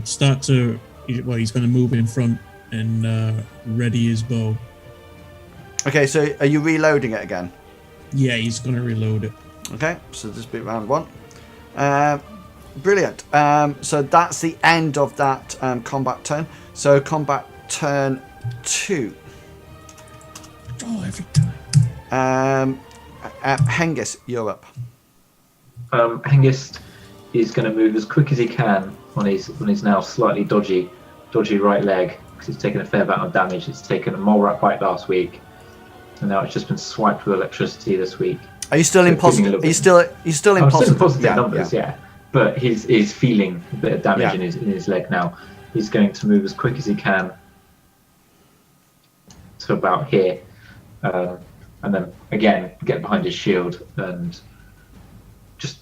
start to. Well, he's gonna move in front and ready his bow. Okay, so are you reloading it again? Yeah, he's gonna reload it. Okay, so this be round 1. Brilliant. So that's the end of that combat turn. So combat turn 2. Oh, every time. Hengist, you're up. Hengist is going to move as quick as he can on his now slightly dodgy right leg, because it's taken a fair amount of damage. It's taken a mole rat bite last week, and now it's just been swiped with electricity this week. Are you still in positive? Are you still in positive? I'm still in positive numbers, yeah. But he's feeling a bit of damage in his leg now. He's going to move as quick as he can to about here. And then again get behind his shield and just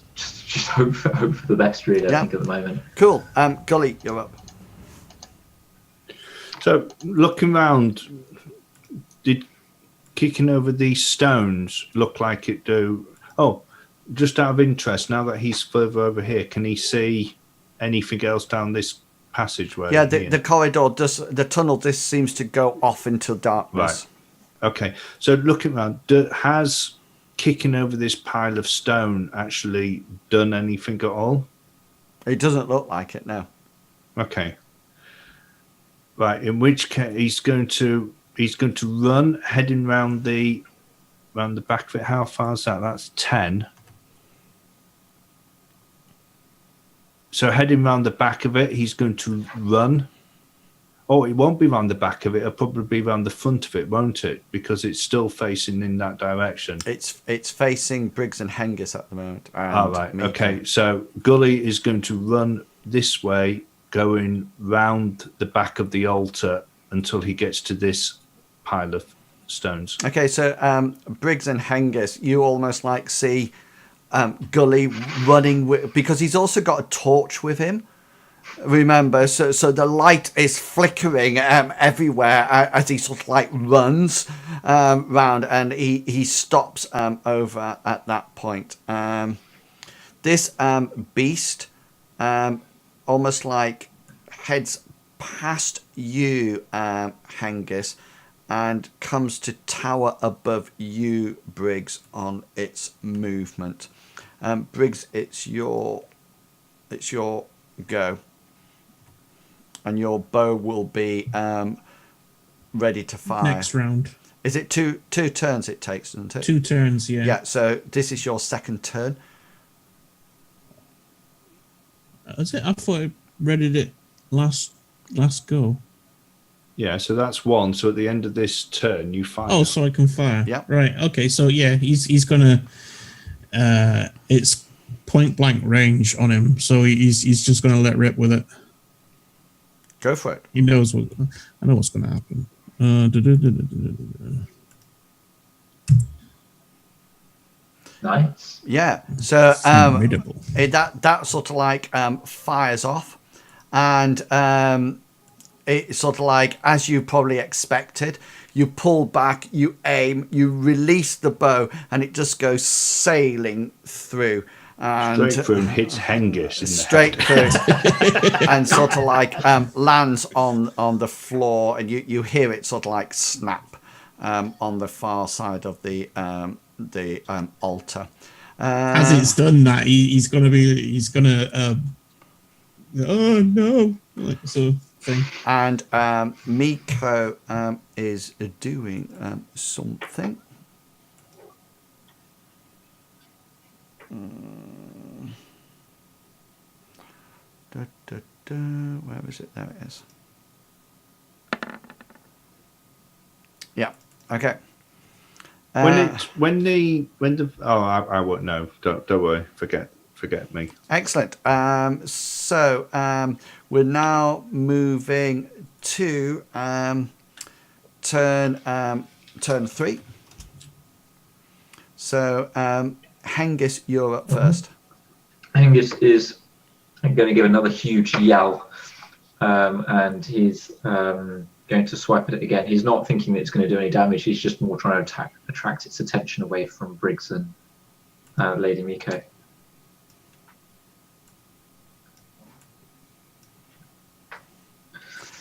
hope for the best, really. I think at the moment. Cool. Gully, you're up. So looking round, did kicking over these stones look like it do? Oh, just out of interest, now that he's further over here, can he see anything else down this passageway? Yeah, the corridor the tunnel just seems to go off into darkness. Right. Okay, so looking around, has kicking over this pile of stone actually done anything at all? It doesn't look like it, no. Okay. Right. In which case, he's going to run, heading round the back of it. How far is that? That's 10. So heading round the back of it, he's going to run. Oh, it won't be round the back of it. It'll probably be round the front of it, won't it? Because it's still facing in that direction. It's facing Briggs and Hengist at the moment. Oh, right. Okay. So Gully is going to run this way, going round the back of the altar until he gets to this pile of stones. Okay, so Briggs and Hengist, you almost like see Gully running because he's also got a torch with him. Remember, so the light is flickering everywhere as he sort of like runs round, and he stops over at that point. This beast almost like heads past you, Hengist, and comes to tower above you, Briggs, on its movement. Briggs, it's your go. And your bow will be ready to fire. Next round. Is it two turns it takes, doesn't it? 2 turns, yeah. Yeah, so this is your second turn. Is it? I thought I readied it last go. Yeah, so that's 1. So at the end of this turn, you fire. Oh, so I can fire. Yeah. Right. Okay. So yeah, he's gonna. It's point blank range on him, so he's just gonna let rip with it. Go for it. He knows what. I know what's gonna happen. Nice. Yeah. So Formidable. that sort of like fires off, and it's sort of like as you probably expected. You pull back, you aim, you release the bow, and it just goes sailing through. And Straight through and hits Hengist in the straight head. through and sort of like lands on the floor, and you hear it sort of like snap on the far side of the altar. As it's done that, he's gonna oh no, like so thing. And Miko is doing something. Where is it? There it is. Yeah. Okay. When the I won't know. Don't worry. Forget me. Excellent. So we're now moving to turn 3. So Hengist, you're up first. Hengist is going to give another huge yell, and he's going to swipe at it again. He's not thinking that it's going to do any damage. He's just more trying to attract its attention away from Briggs and Lady Miko.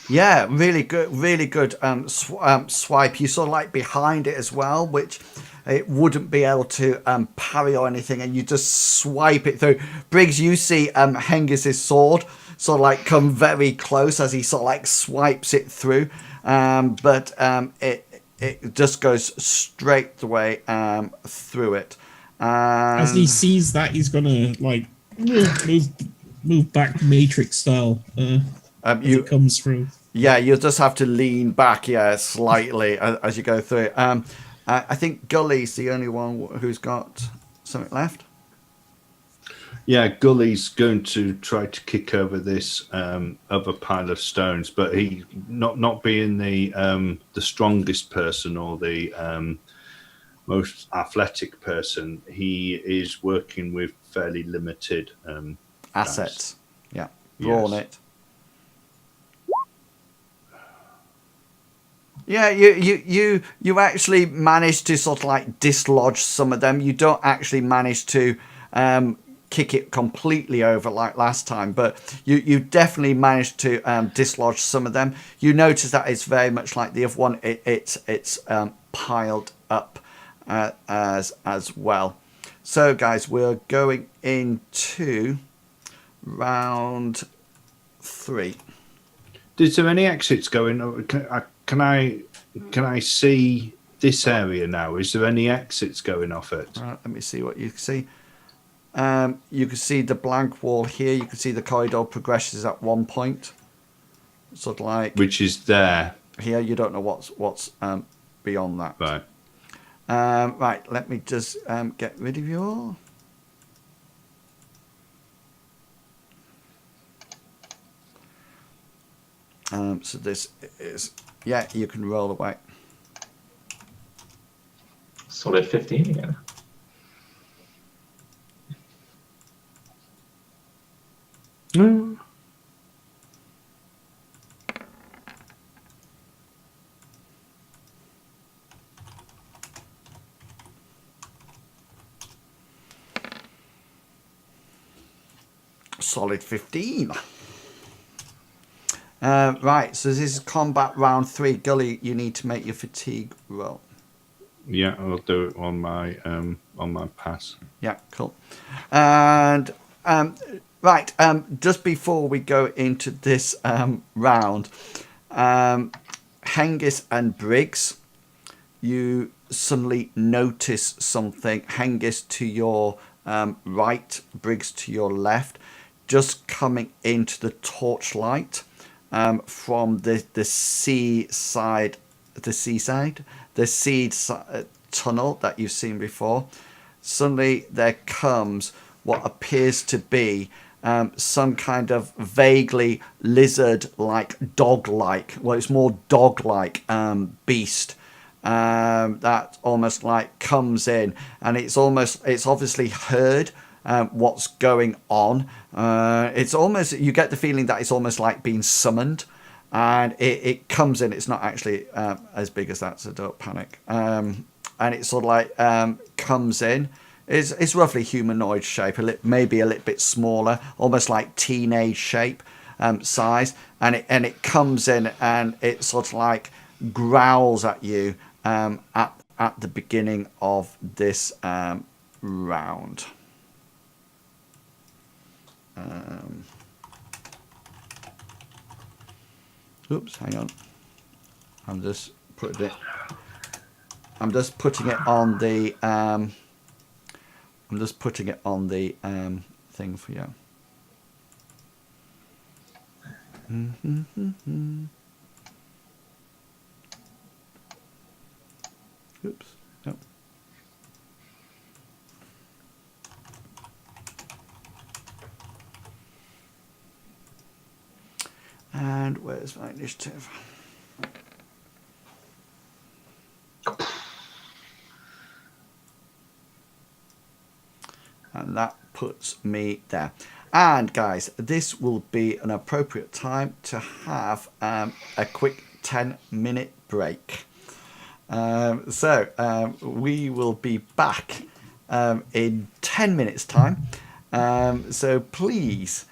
Yeah, really good swipe. You sort of like behind it as well, which it wouldn't be able to parry or anything, and you just swipe it through. Briggs, you see Hengist's sword sort of like come very close as he sort of like swipes it through, but it just goes straight away through it. As he sees that, he's gonna like move back Matrix style. As it comes through. Yeah, you'll just have to lean back, slightly as you go through it. I think Gully's the only one who's got something left. Yeah, Gully's going to try to kick over this other pile of stones, but he not being the strongest person or the most athletic person, he is working with fairly limited assets. Yeah, brawn it. Yeah, you actually manage to sort of like dislodge some of them. You don't actually manage to kick it completely over like last time, but you definitely managed to dislodge some of them. You notice that it's very much like the other one. It's piled up as well. So guys, we're going into round 3. Is there any exits going? Can I see this area now? Is there any exits going off it? Right, let me see what you can see. You can see the blank wall here. You can see the corridor progresses at one point. Sort of like Which is there. here. You don't know what's beyond that. Right. Right. Let me just get rid of you all. So this is, yeah, you can roll away. Solid 15 again. Mm. Solid 15. Right, so this is combat round 3. Gully, you need to make your fatigue roll. Yeah, I'll do it on my pass. Yeah, cool. And right, just before we go into this round, Hengist and Briggs, you suddenly notice something. Hengist to your right, Briggs to your left, just coming into the torchlight from the seaside tunnel that you've seen before. Suddenly there comes what appears to be some kind of vaguely lizard-like, dog-like, well, it's more dog-like beast that almost like comes in, and it's obviously heard what's going on. It's almost, you get the feeling that it's almost like being summoned, and it comes in. It's not actually as big as that, so don't panic. And it sort of like comes in. It's roughly humanoid shape, maybe a little bit smaller, almost like teenage shape size, and it comes in and it sort of like growls at you at the beginning of this round. Oops, hang on. I'm just putting it on the thing for you. Oops. Nope. And where's my initiative? And that puts me there. And guys, this will be an appropriate time to have a quick 10-minute break. So we will be back in 10 minutes time. So please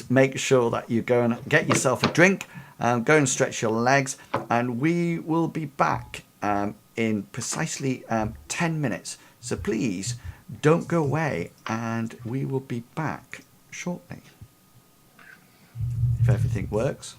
make sure that you go and get yourself a drink, go and stretch your legs, and we will be back in precisely 10 minutes. So please don't go away, and we will be back shortly. If everything works.